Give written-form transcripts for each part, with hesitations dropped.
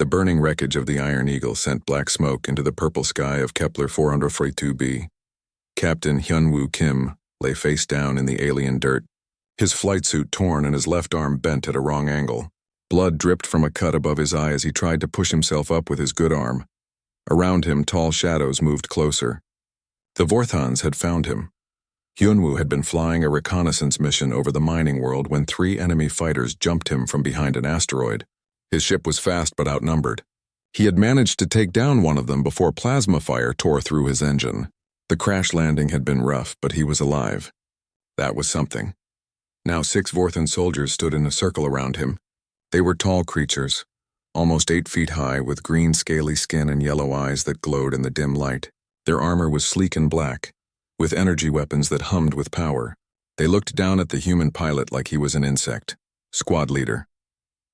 burning wreckage of the Iron Eagle sent black smoke into the purple sky of Kepler 442b. Captain Hyunwoo Kim lay face down in the alien dirt, his flight suit torn and his left arm bent at a wrong angle. Blood dripped from a cut above his eye as he tried to push himself up with his good arm. Around him, tall shadows moved closer. The Vorthons had found him. Hyunwoo had been flying a reconnaissance mission over the mining world when 3 enemy fighters jumped him from behind an asteroid. His ship was fast but outnumbered. He had managed to take down one of them before plasma fire tore through his engine. The crash landing had been rough, but he was alive. That was something. Now 6 Vorthon soldiers stood in a circle around him. They were tall creatures, almost 8 feet high, with green scaly skin and yellow eyes that glowed in the dim light. Their armor was sleek and black, with energy weapons that hummed with power. They looked down at the human pilot like he was an insect. Squad leader.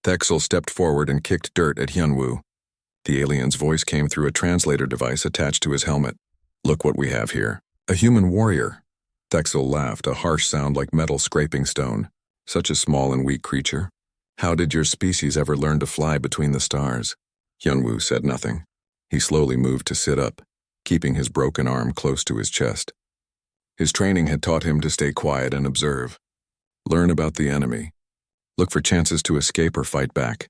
Thexel stepped forward and kicked dirt at Hyunwoo. The alien's voice came through a translator device attached to his helmet. "Look what we have here. A human warrior." Thexel laughed, a harsh sound like metal scraping stone. "Such a small and weak creature. How did your species ever learn to fly between the stars?" Hyunwoo said nothing. He slowly moved to sit up, keeping his broken arm close to his chest. His training had taught him to stay quiet and observe. Learn about the enemy. Look for chances to escape or fight back.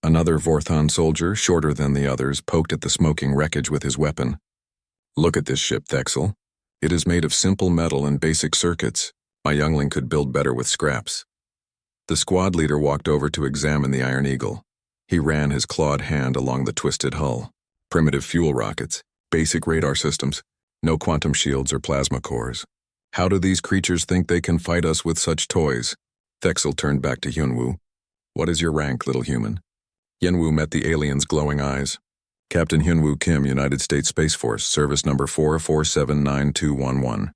Another Vorthon soldier, shorter than the others, poked at the smoking wreckage with his weapon. "Look at this ship, Thexel. It is made of simple metal and basic circuits. My youngling could build better with scraps." The squad leader walked over to examine the Iron Eagle. He ran his clawed hand along the twisted hull. Primitive fuel rockets, basic radar systems, no quantum shields or plasma cores. How do these creatures think they can fight us with such toys? Thexel turned back to Hyunwoo. "What is your rank, little human?" Hyunwoo met the alien's glowing eyes. "Captain Hyunwoo Kim, United States Space Force, service number 4479211.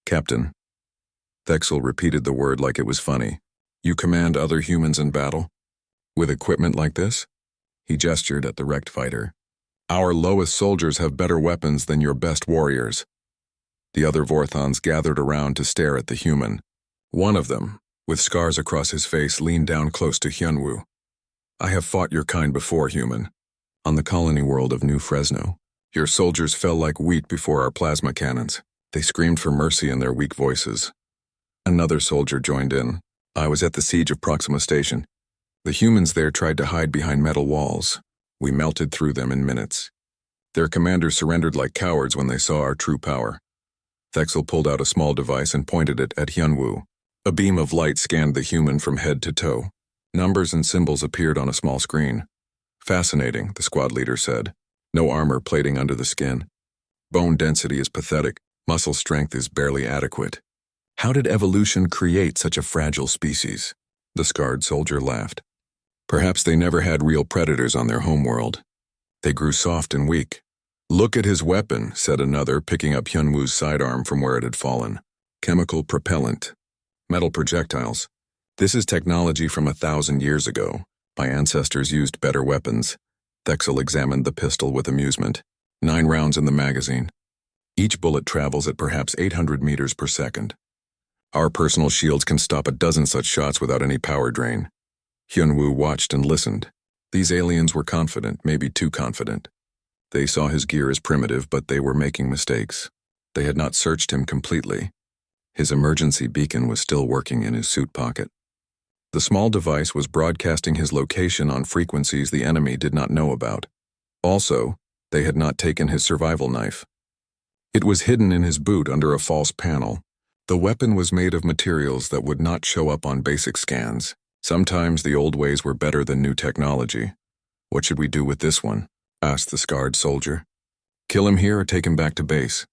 Captain." Thexel repeated the word like it was funny. "You command other humans in battle? With equipment like this?" He gestured at the wrecked fighter. "Our lowest soldiers have better weapons than your best warriors." The other Vorthons gathered around to stare at the human. One of them, with scars across his face, leaned down close to Hyunwoo. "I have fought your kind before, human. On the colony world of New Fresno. Your soldiers fell like wheat before our plasma cannons. They screamed for mercy in their weak voices." Another soldier joined in. "I was at the siege of Proxima Station. The humans there tried to hide behind metal walls. We melted through them in minutes. Their commanders surrendered like cowards when they saw our true power." Thexel pulled out a small device and pointed it at Hyunwoo. A beam of light scanned the human from head to toe. Numbers and symbols appeared on a small screen. "Fascinating," the squad leader said. "No armor plating under the skin. Bone density is pathetic. Muscle strength is barely adequate. How did evolution create such a fragile species?" The scarred soldier laughed. "Perhaps they never had real predators on their homeworld. They grew soft and weak." "Look at his weapon," said another, picking up Hyunwoo's sidearm from where it had fallen. "Chemical propellant. Metal projectiles. This is technology from 1,000 years ago. My ancestors used better weapons." Thexel examined the pistol with amusement. 9 rounds in the magazine. Each bullet travels at perhaps 800 meters per second. Our personal shields can stop a dozen such shots without any power drain. Hyunwoo watched and listened. These aliens were confident, maybe too confident. They saw his gear as primitive, but they were making mistakes. They had not searched him completely. His emergency beacon was still working in his suit pocket. The small device was broadcasting his location on frequencies the enemy did not know about. Also, they had not taken his survival knife. It was hidden in his boot under a false panel. The weapon was made of materials that would not show up on basic scans. Sometimes the old ways were better than new technology. "What should we do with this one?" asked the scarred soldier. "Kill him here or take him back to base?"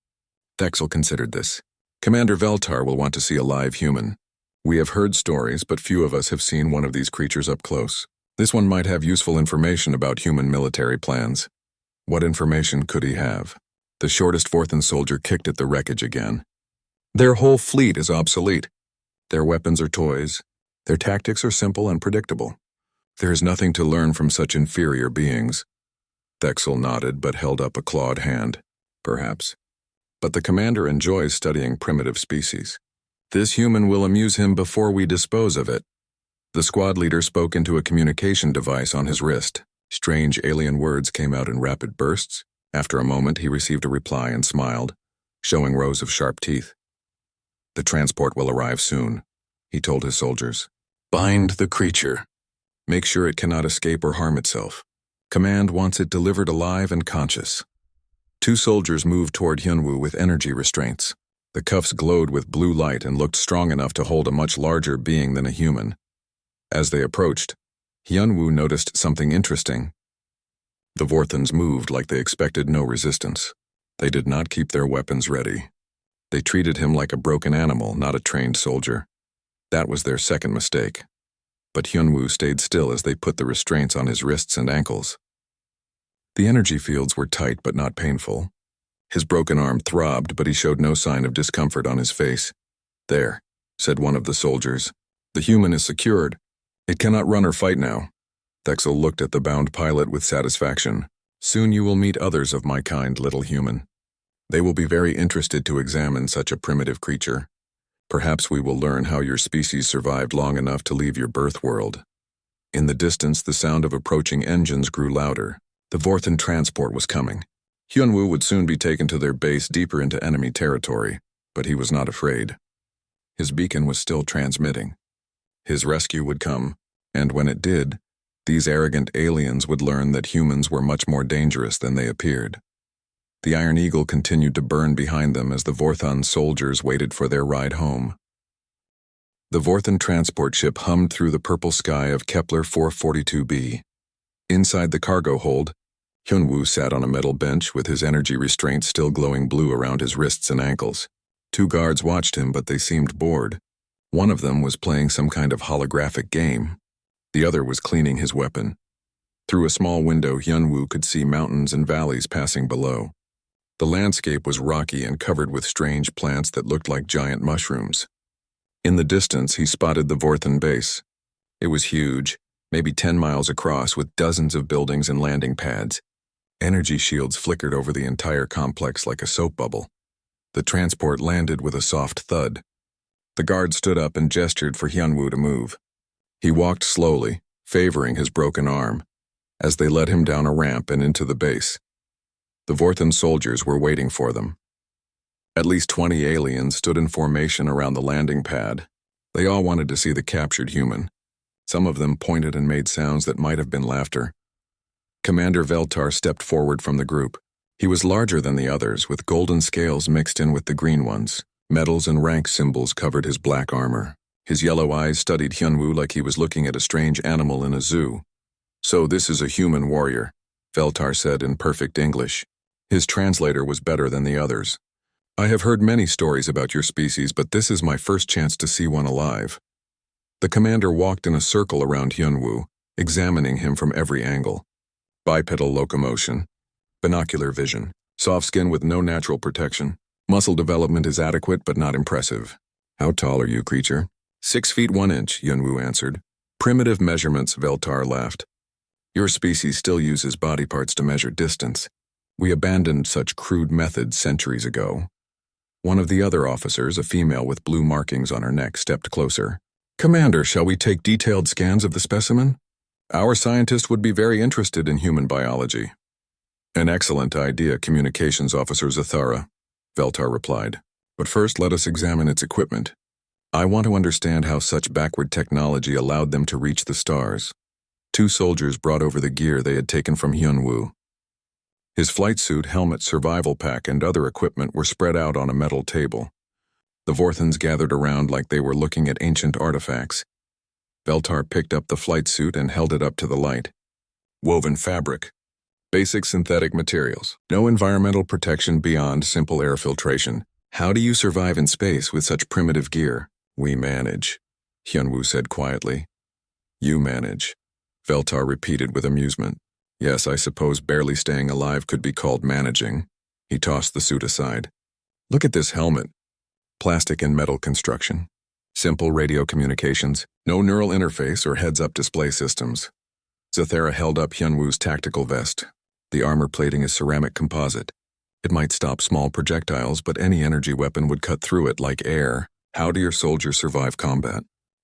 Thexel considered this. "Commander Veltar will want to see a live human. We have heard stories, but few of us have seen one of these creatures up close. This one might have useful information about human military plans." What information could he have? The shortest Vorthon soldier kicked at the wreckage again. "Their whole fleet is obsolete. Their weapons are toys. Their tactics are simple and predictable. There is nothing to learn from such inferior beings." Thexel nodded but held up a clawed hand. "Perhaps. But the commander enjoys studying primitive species. This human will amuse him before we dispose of it." The squad leader spoke into a communication device on his wrist. Strange alien words came out in rapid bursts. After a moment, he received a reply and smiled, showing rows of sharp teeth. "The transport will arrive soon," he told his soldiers. "Bind the creature. Make sure it cannot escape or harm itself. Command wants it delivered alive and conscious." Two soldiers moved toward Hyunwoo with energy restraints. The cuffs glowed with blue light and looked strong enough to hold a much larger being than a human. As they approached, Hyunwoo noticed something interesting. The Vorthans moved like they expected no resistance. They did not keep their weapons ready. They treated him like a broken animal, not a trained soldier. That was their second mistake. But Hyunwoo stayed still as they put the restraints on his wrists and ankles. The energy fields were tight but not painful. His broken arm throbbed, but he showed no sign of discomfort on his face. "There," said one of the soldiers. "The human is secured. It cannot run or fight now." Thexel looked at the bound pilot with satisfaction. "Soon you will meet others of my kind, little human. They will be very interested to examine such a primitive creature. Perhaps we will learn how your species survived long enough to leave your birth world." In the distance, the sound of approaching engines grew louder. The Vorthan transport was coming. Hyunwoo would soon be taken to their base deeper into enemy territory, but he was not afraid. His beacon was still transmitting. His rescue would come, and when it did, these arrogant aliens would learn that humans were much more dangerous than they appeared. The Iron Eagle continued to burn behind them as the Vorthan soldiers waited for their ride home. The Vorthan transport ship hummed through the purple sky of Kepler 442b. Inside the cargo hold, Hyunwoo sat on a metal bench with his energy restraints still glowing blue around his wrists and ankles. Two guards watched him, but they seemed bored. One of them was playing some kind of holographic game. The other was cleaning his weapon. Through a small window, Hyunwoo could see mountains and valleys passing below. The landscape was rocky and covered with strange plants that looked like giant mushrooms. In the distance, he spotted the Vorthan base. It was huge, maybe 10 miles across, with dozens of buildings and landing pads. Energy shields flickered over the entire complex like a soap bubble. The transport landed with a soft thud. The guard stood up and gestured for Hyunwoo to move. He walked slowly, favoring his broken arm, as they led him down a ramp and into the base. The Vorthan soldiers were waiting for them. At least 20 aliens stood in formation around the landing pad. They all wanted to see the captured human. Some of them pointed and made sounds that might have been laughter. Commander Veltar stepped forward from the group. He was larger than the others, with golden scales mixed in with the green ones. Medals and rank symbols covered his black armor. His yellow eyes studied Hyunwoo like he was looking at a strange animal in a zoo. "So this is a human warrior," Veltar said in perfect English. His translator was better than the others. "I have heard many stories about your species, but this is my first chance to see one alive." The commander walked in a circle around Hyunwoo, examining him from every angle. Bipedal locomotion, binocular vision, soft skin with no natural protection. Muscle development is adequate but not impressive. "How tall are you, creature?" 6 feet 1 inch, Hyunwoo answered. "Primitive measurements," Veltar laughed. "Your species still uses body parts to measure distance. We abandoned such crude methods centuries ago." One of the other officers, a female with blue markings on her neck, stepped closer. "Commander, shall we take detailed scans of the specimen? Our scientist would be very interested in human biology." "An excellent idea, Communications Officer Zathara," Veltar replied. "But first let us examine its equipment. I want to understand how such backward technology allowed them to reach the stars." Two soldiers brought over the gear they had taken from Hyunwoo. His flight suit, helmet, survival pack, and other equipment were spread out on a metal table. The Vorthans gathered around like they were looking at ancient artifacts. Veltar picked up the flight suit and held it up to the light. "Woven fabric. Basic synthetic materials. No environmental protection beyond simple air filtration. How do you survive in space with such primitive gear?" "We manage," Hyunwoo said quietly. "You manage," Veltar repeated with amusement. "Yes, I suppose barely staying alive could be called managing." He tossed the suit aside. "Look at this helmet. Plastic and metal construction. Simple radio communications. No neural interface or heads-up display systems." Zathara held up Hyunwoo's tactical vest. The armor plating is ceramic composite. It might stop small projectiles, but any energy weapon would cut through it like air. "How do your soldiers survive combat?"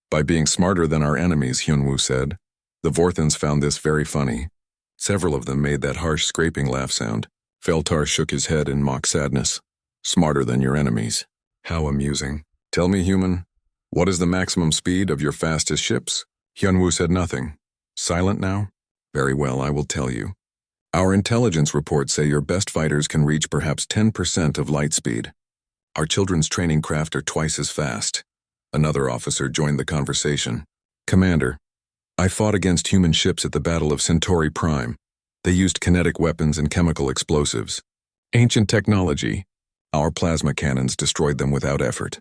"By being smarter than our enemies," Hyunwoo said. "The Vorthans found this very funny. Several of them made that harsh scraping laugh sound. Feltar shook his head in mock sadness. Smarter than your enemies. How amusing. Tell me, human, what is the maximum speed of your fastest ships? Hyunwoo said nothing. Silent now? Very well, I will tell you. Our intelligence reports say your best fighters can reach perhaps 10% of light speed. Our children's training craft are twice as fast. Another officer joined the conversation. Commander, I fought against human ships at the Battle of Centauri Prime. They used kinetic weapons and chemical explosives. Ancient technology. Our plasma cannons destroyed them without effort.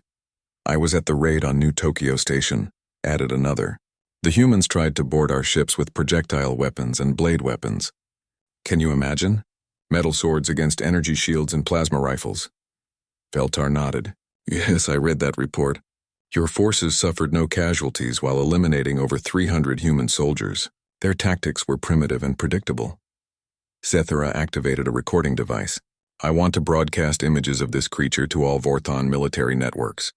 I was at the raid on New Tokyo Station, added another. The humans tried to board our ships with projectile weapons and blade weapons. Can you imagine? Metal swords against energy shields and plasma rifles. Feltar nodded. Yes, I read that report. Your forces suffered no casualties while eliminating over 300 human soldiers. Their tactics were primitive and predictable. Zethara activated a recording device. I want to broadcast images of this creature to all Vorthon military networks.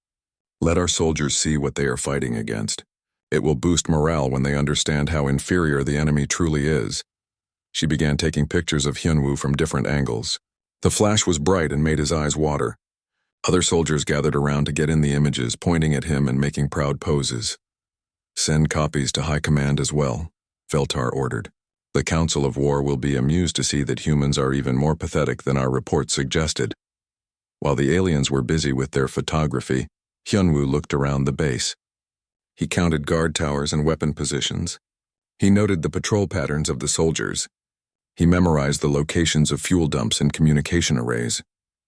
Let our soldiers see what they are fighting against. It will boost morale when they understand how inferior the enemy truly is. She began taking pictures of Hyunwoo from different angles. The flash was bright and made his eyes water. Other soldiers gathered around to get in the images, pointing at him and making proud poses. Send copies to High Command as well, Feltar ordered. The Council of War will be amused to see that humans are even more pathetic than our report suggested. While the aliens were busy with their photography, Hyunwoo looked around the base. He counted guard towers and weapon positions. He noted the patrol patterns of the soldiers. He memorized the locations of fuel dumps and communication arrays.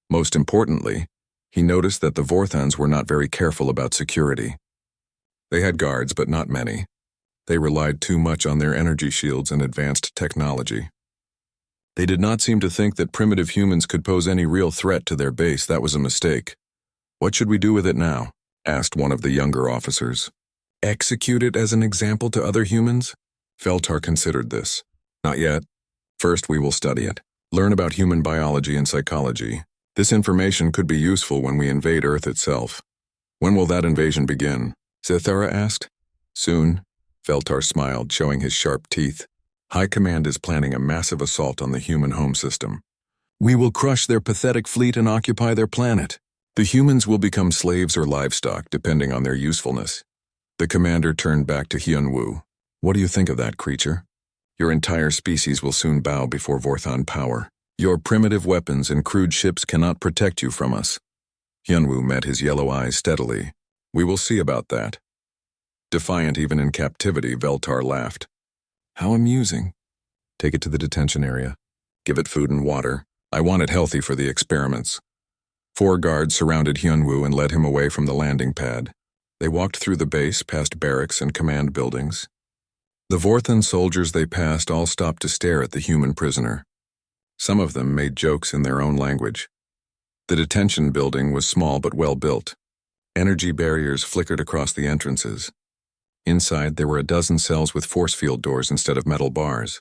Most importantly, he noticed that the Vorthons were not very careful about security. They had guards, but not many. They relied too much on their energy shields and advanced technology. They did not seem to think that primitive humans could pose any real threat to their base. That was a mistake. What should we do with it now? Asked one of the younger officers. Execute it as an example to other humans? Feltar considered this. Not yet. First, we will study it. Learn about human biology and psychology. This information could be useful when we invade Earth itself. When will that invasion begin? Zethara asked. Soon. Feltar smiled, showing his sharp teeth. High Command is planning a massive assault on the human home system. We will crush their pathetic fleet and occupy their planet. The humans will become slaves or livestock, depending on their usefulness. The commander turned back to Hyunwoo. What do you think of that, creature? Your entire species will soon bow before Vorthon power. Your primitive weapons and crude ships cannot protect you from us. Hyunwoo met his yellow eyes steadily. We will see about that. Defiant even in captivity, Veltar laughed. How amusing. Take it to the detention area. Give it food and water. I want it healthy for the experiments. 4 guards surrounded Hyunwoo and led him away from the landing pad. They walked through the base, past barracks and command buildings. The Vorthon soldiers they passed all stopped to stare at the human prisoner. Some of them made jokes in their own language. The detention building was small but well built. Energy barriers flickered across the entrances. Inside, there were a dozen cells with force field doors instead of metal bars.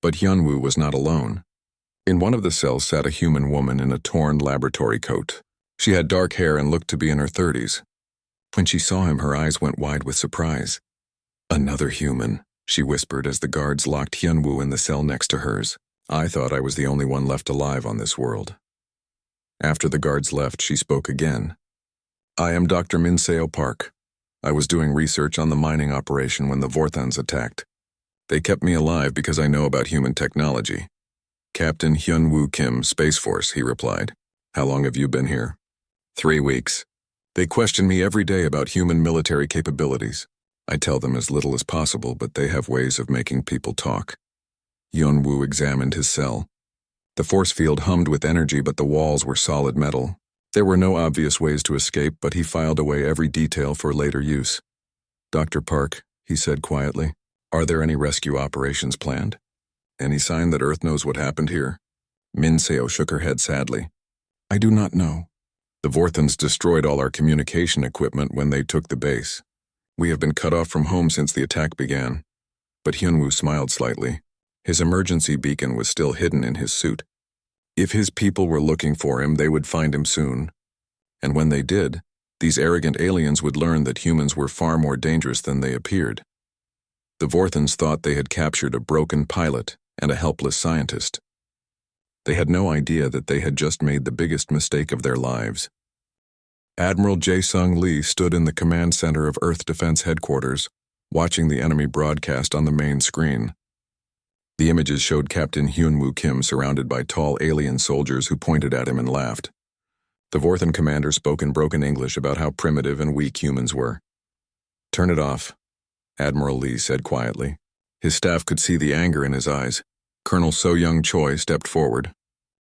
But Hyunwoo was not alone. In one of the cells sat a human woman in a torn laboratory coat. She had dark hair and looked to be in her 30s. When she saw him, her eyes went wide with surprise. Another human, she whispered as the guards locked Hyunwoo in the cell next to hers. I thought I was the only one left alive on this world. After the guards left, she spoke again. I am Dr. Minseo Park. I was doing research on the mining operation when the Vorthons attacked. They kept me alive because I know about human technology. Captain Hyunwoo Kim, Space Force, he replied. How long have you been here? 3 weeks. They question me every day about human military capabilities. I tell them as little as possible, but they have ways of making people talk. Hyunwoo examined his cell. The force field hummed with energy, but the walls were solid metal. There were no obvious ways to escape, but he filed away every detail for later use. Dr. Park, he said quietly, are there any rescue operations planned? Any sign that Earth knows what happened here? Minseo shook her head sadly. I do not know. The Vorthons destroyed all our communication equipment when they took the base. We have been cut off from home since the attack began. But Hyunwoo smiled slightly. His emergency beacon was still hidden in his suit. If his people were looking for him, they would find him soon. And when they did, these arrogant aliens would learn that humans were far more dangerous than they appeared. The Vorthons thought they had captured a broken pilot and a helpless scientist. They had no idea that they had just made the biggest mistake of their lives. Admiral Jae-sung Lee stood in the command center of Earth Defense Headquarters, watching the enemy broadcast on the main screen. The images showed Captain Hyun-woo Kim surrounded by tall alien soldiers who pointed at him and laughed. The Vorthan commander spoke in broken English about how primitive and weak humans were. "Turn it off," Admiral Lee said quietly. His staff could see the anger in his eyes. Colonel So-young Choi stepped forward.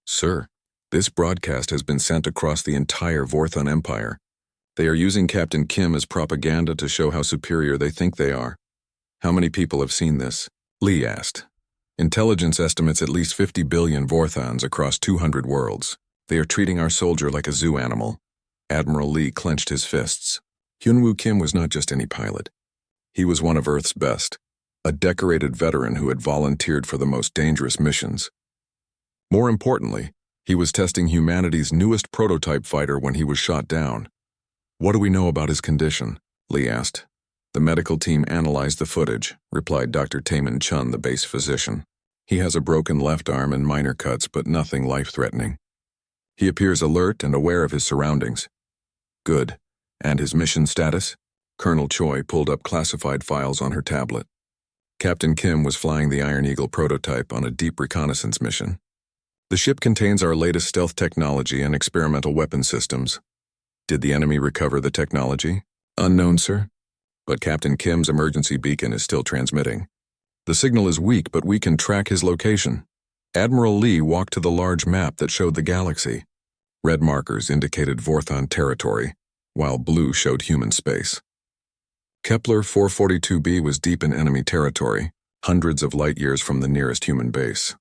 "Sir, this broadcast has been sent across the entire Vorthan Empire. They are using Captain Kim as propaganda to show how superior they think they are." "How many people have seen this?" Lee asked. "Intelligence estimates at least 50 billion Vorthans across 200 worlds. They are treating our soldier like a zoo animal." Admiral Lee clenched his fists. Hyun-woo Kim was not just any pilot. He was one of Earth's best, a decorated veteran who had volunteered for the most dangerous missions. More importantly, he was testing humanity's newest prototype fighter when he was shot down. "What do we know about his condition?" Lee asked. "The medical team analyzed the footage," replied Dr. Taemin Chun, the base physician. "He has a broken left arm and minor cuts, but nothing life-threatening. He appears alert and aware of his surroundings." "Good. And his mission status?" Colonel Choi pulled up classified files on her tablet. Captain Kim was flying the Iron Eagle prototype on a deep reconnaissance mission. "The ship contains our latest stealth technology and experimental weapon systems." "Did the enemy recover the technology?" "Unknown, sir. But Captain Kim's emergency beacon is still transmitting. The signal is weak, but we can track his location." Admiral Lee walked to the large map that showed the galaxy. Red markers indicated Vorthan territory, while blue showed human space. Kepler 442b was deep in enemy territory, hundreds of light years from the nearest human base.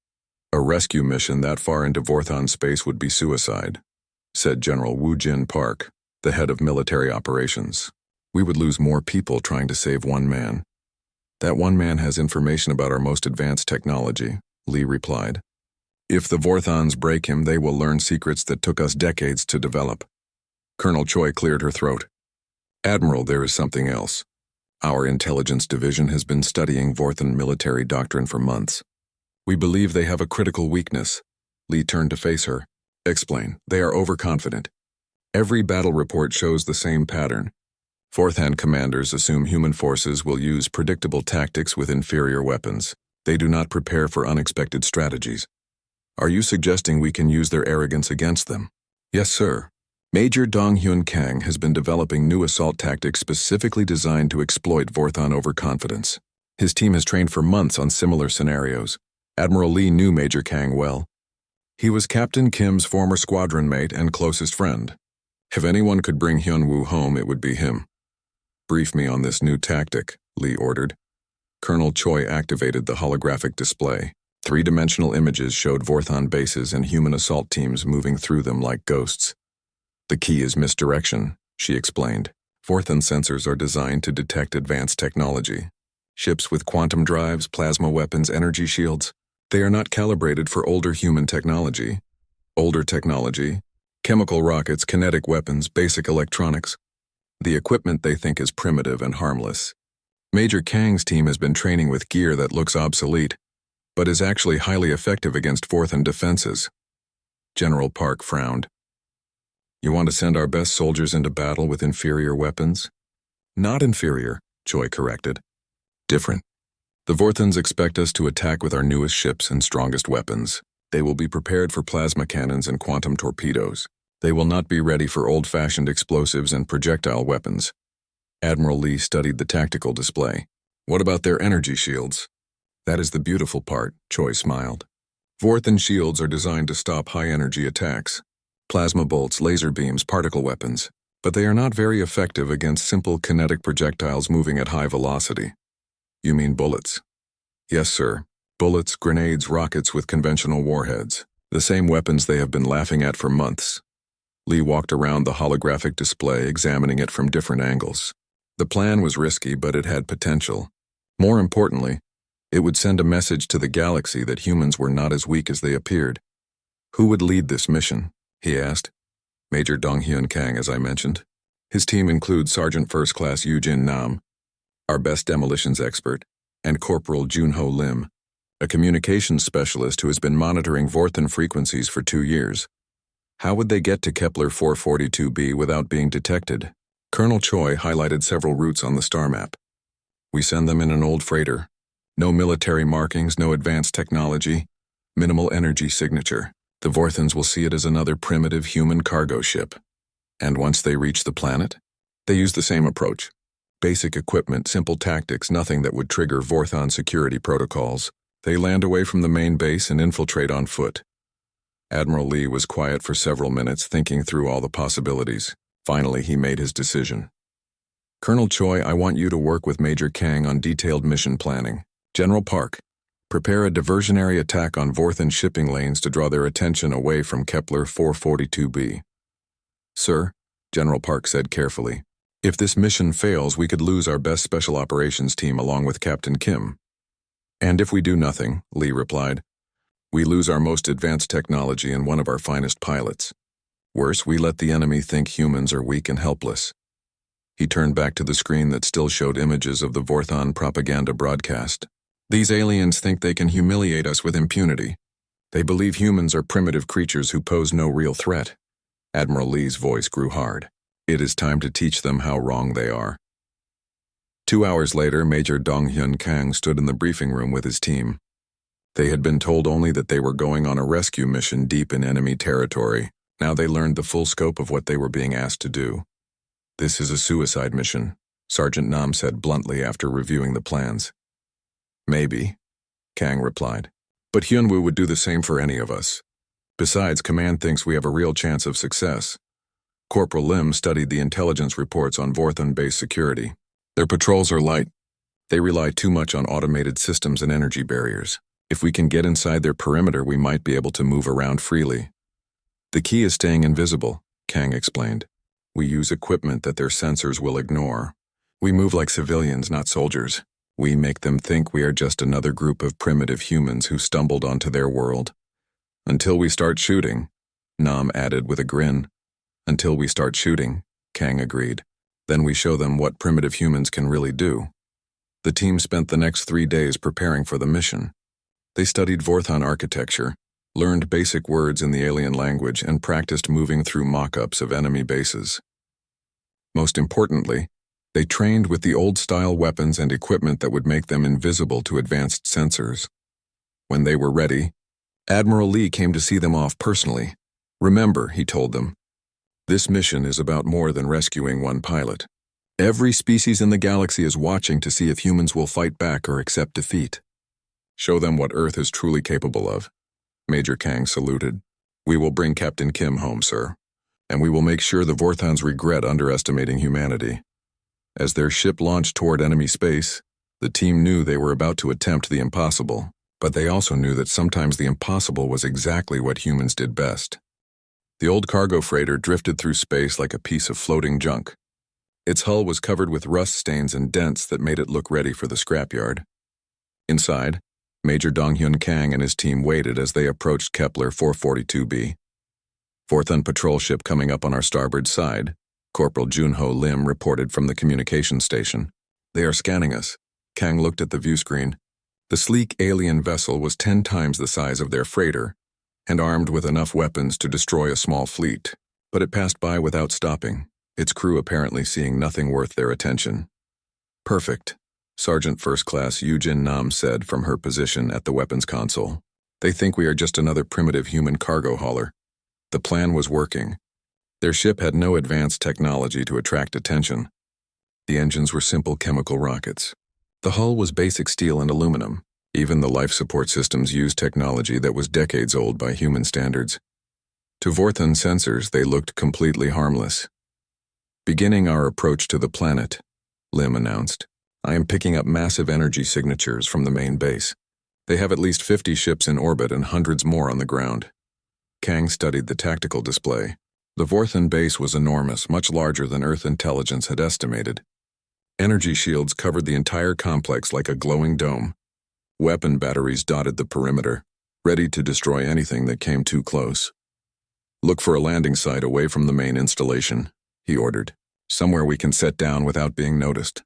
"A rescue mission that far into Vorthan space would be suicide," said General Woo Jin Park, the head of military operations. "We would lose more people trying to save one man." "That one man has information about our most advanced technology," Lee replied. "If the Vorthans break him, they will learn secrets that took us decades to develop." Colonel Choi cleared her throat. "Admiral, there is something else. Our intelligence division has been studying Vorthan military doctrine for months. We believe they have a critical weakness." Lee turned to face her. "Explain. They are overconfident. Every battle report shows the same pattern. Vorthan commanders assume human forces will use predictable tactics with inferior weapons. They do not prepare for unexpected strategies. Are you suggesting we can use their arrogance against them?" "Yes, sir. Major Dong-hyun Kang has been developing new assault tactics specifically designed to exploit Vorthan overconfidence. His team has trained for months on similar scenarios. Admiral Lee knew Major Kang well. He was Captain Kim's former squadron mate and closest friend. If anyone could bring Hyun-woo home, it would be him. "Brief me on this new tactic," Lee ordered. Colonel Choi activated the holographic display. Three-dimensional images showed Vorthan bases and human assault teams moving through them like ghosts. "The key is misdirection," she explained. "Vorthan sensors are designed to detect advanced technology. Ships with quantum drives, plasma weapons, energy shields. They are not calibrated for older human technology. Older technology, chemical rockets, kinetic weapons, basic electronics. The equipment they think is primitive and harmless. Major Kang's team has been training with gear that looks obsolete, but is actually highly effective against Vorthan defenses." General Park frowned. "You want to send our best soldiers into battle with inferior weapons?" "Not inferior," Choi corrected. "Different. The Vorthans expect us to attack with our newest ships and strongest weapons. They will be prepared for plasma cannons and quantum torpedoes. They will not be ready for old-fashioned explosives and projectile weapons." Admiral Lee studied the tactical display. "What about their energy shields?" "That is the beautiful part," Choi smiled. "Vorthan shields are designed to stop high-energy attacks. Plasma bolts, laser beams, particle weapons. But they are not very effective against simple kinetic projectiles moving at high velocity." "You mean bullets?" "Yes, sir. Bullets, grenades, rockets with conventional warheads. The same weapons they have been laughing at for months." Lee walked around the holographic display, examining it from different angles. The plan was risky, but it had potential. More importantly, it would send a message to the galaxy that humans were not as weak as they appeared. "Who would lead this mission?" he asked. "Major Dong-hyun Kang, as I mentioned. His team includes Sergeant First Class Yoo-jin Nam, our best demolitions expert, and Corporal Junho Lim. a communications specialist who has been monitoring Vorthan frequencies for 2 years. How would they get to Kepler 442b without being detected? Colonel Choi highlighted several routes on the star map. We send them in an old freighter. No military markings, no advanced technology, minimal energy signature. The Vorthans will see it as another primitive human cargo ship. And once they reach the planet, they use the same approach. Basic equipment, simple tactics, nothing that would trigger Vorthon security protocols. They land away from the main base and infiltrate on foot. Admiral Lee was quiet for several minutes, thinking through all the possibilities. Finally, he made his decision. Colonel Choi, I want you to work with Major Kang on detailed mission planning. General Park, prepare a diversionary attack on Vorthan shipping lanes to draw their attention away from Kepler 442b. Sir, General Park said carefully, if this mission fails, we could lose our best special operations team along with Captain Kim. And if we do nothing, Lee replied, we lose our most advanced technology and one of our finest pilots. Worse, we let the enemy think humans are weak and helpless. He turned back to the screen that still showed images of the Vorthon propaganda broadcast. These aliens think they can humiliate us with impunity. They believe humans are primitive creatures who pose no real threat. Admiral Lee's voice grew hard. It is time to teach them how wrong they are. 2 hours later, Major Dong-hyun Kang stood in the briefing room with his team. They had been told only that they were going on a rescue mission deep in enemy territory. Now they learned the full scope of what they were being asked to do. This is a suicide mission, Sergeant Nam said bluntly after reviewing the plans. Maybe, Kang replied. But Hyunwoo would do the same for any of us. Besides, Command thinks we have a real chance of success. Corporal Lim studied the intelligence reports on Vorthan base security. Their patrols are light. They rely too much on automated systems and energy barriers. If we can get inside their perimeter, we might be able to move around freely. The key is staying invisible, Kang explained. We use equipment that their sensors will ignore. We move like civilians, not soldiers. We make them think we are just another group of primitive humans who stumbled onto their world. Until we start shooting, Nam added with a grin. Until we start shooting, Kang agreed. Then we show them what primitive humans can really do. The team spent the next 3 days preparing for the mission. They studied Vorthon architecture, learned basic words in the alien language, and practiced moving through mock-ups of enemy bases. Most importantly, they trained with the old-style weapons and equipment that would make them invisible to advanced sensors. When they were ready, Admiral Lee came to see them off personally. Remember, he told them, this mission is about more than rescuing one pilot. Every species in the galaxy is watching to see if humans will fight back or accept defeat. Show them what Earth is truly capable of. Major Kang saluted. We will bring Captain Kim home, sir. And we will make sure the Vorthons regret underestimating humanity. As their ship launched toward enemy space, the team knew they were about to attempt the impossible, but they also knew that sometimes the impossible was exactly what humans did best. The old cargo freighter drifted through space like a piece of floating junk. Its hull was covered with rust stains and dents that made it look ready for the scrapyard. Inside, Major Dong-hyun Kang and his team waited as they approached Kepler 442b. Vorthon patrol ship coming up on our starboard side, Corporal Junho Lim reported from the communications station. They are scanning us. Kang looked at the view screen. The sleek alien vessel was 10 times the size of their freighter, and armed with enough weapons to destroy a small fleet, but it passed by without stopping, its crew apparently seeing nothing worth their attention. Perfect, Sergeant First Class Yoo-jin Nam said from her position at the weapons console. They think we are just another primitive human cargo hauler. The plan was working. Their ship had no advanced technology to attract attention. The engines were simple chemical rockets. The hull was basic steel and aluminum. Even the life support systems used technology that was decades old by human standards. To Vorthon sensors, they looked completely harmless. Beginning our approach to the planet, Lim announced, I am picking up massive energy signatures from the main base. They have at least 50 ships in orbit and hundreds more on the ground. Kang studied the tactical display. The Vorthon base was enormous, much larger than Earth intelligence had estimated. Energy shields covered the entire complex like a glowing dome. Weapon batteries dotted the perimeter, ready to destroy anything that came too close. Look for a landing site away from the main installation, he ordered. Somewhere we can set down without being noticed.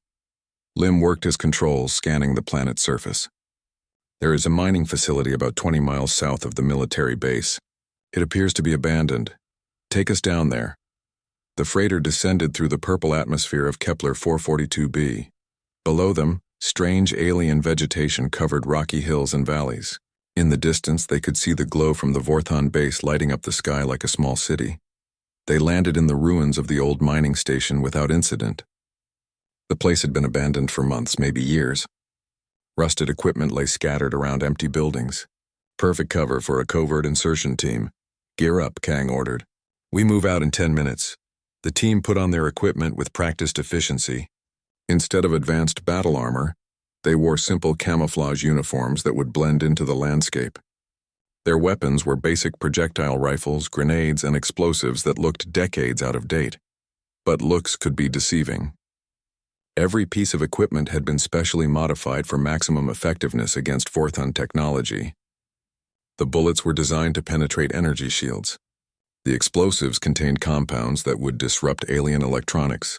Lim worked his controls, scanning the planet's surface. There is a mining facility about 20 miles south of the military base. It appears to be abandoned. Take us down there. The freighter descended through the purple atmosphere of Kepler 442b. Below them, strange alien vegetation covered rocky hills and valleys. In the distance, they could see the glow from the Vorthon base lighting up the sky like a small city. They landed in the ruins of the old mining station without incident. The place had been abandoned for months, maybe years. Rusted equipment lay scattered around empty buildings. Perfect cover for a covert insertion team. Gear up, Kang ordered. We move out in 10 minutes. The team put on their equipment with practiced efficiency. Instead of advanced battle armor, they wore simple camouflage uniforms that would blend into the landscape. Their weapons were basic projectile rifles, grenades, and explosives that looked decades out of date. But looks could be deceiving. Every piece of equipment had been specially modified for maximum effectiveness against Vorthon technology. The bullets were designed to penetrate energy shields. The explosives contained compounds that would disrupt alien electronics.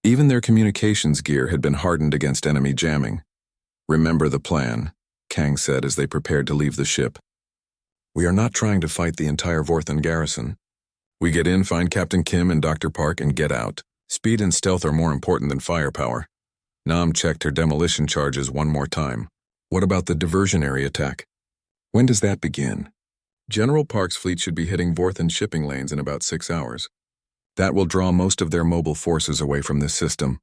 Even their communications gear had been hardened against enemy jamming. Remember the plan, Kang said as they prepared to leave the ship. We are not trying to fight the entire Vorthon garrison. We get in, find Captain Kim and Dr. Park, and get out. Speed and stealth are more important than firepower. Nam checked her demolition charges one more time. What about the diversionary attack? When does that begin? General Park's fleet should be hitting Vorthon shipping lanes in about 6 hours. That will draw most of their mobile forces away from this system.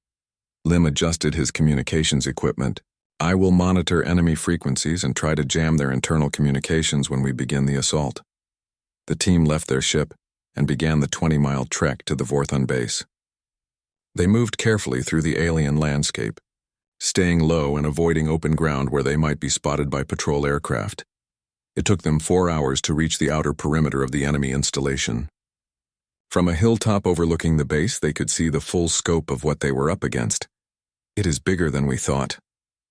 Lim adjusted his communications equipment. I will monitor enemy frequencies and try to jam their internal communications when we begin the assault. The team left their ship and began the 20-mile trek to the Vorthon base. They moved carefully through the alien landscape, staying low and avoiding open ground where they might be spotted by patrol aircraft. It took them 4 hours to reach the outer perimeter of the enemy installation. From a hilltop overlooking the base, they could see the full scope of what they were up against. It is bigger than we thought,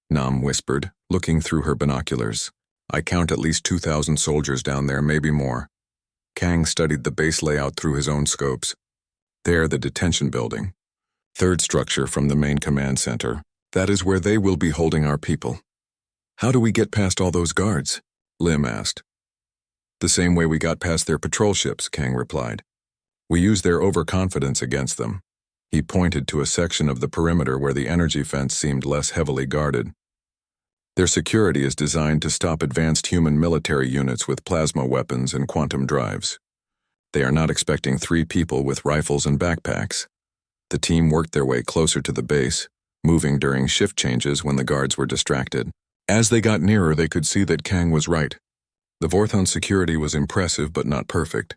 Nam whispered, looking through her binoculars. I count at least 2,000 soldiers down there, maybe more. Kang studied the base layout through his own scopes. There, the detention building. Third structure from the main command center. That is where they will be holding our people. How do we get past all those guards? Lim asked. The same way we got past their patrol ships, Kang replied. We use their overconfidence against them. He pointed to a section of the perimeter where the energy fence seemed less heavily guarded. Their security is designed to stop advanced human military units with plasma weapons and quantum drives. They are not expecting 3 people with rifles and backpacks. The team worked their way closer to the base, moving during shift changes when the guards were distracted. As they got nearer, they could see that Kang was right. The Vorthon security was impressive but not perfect.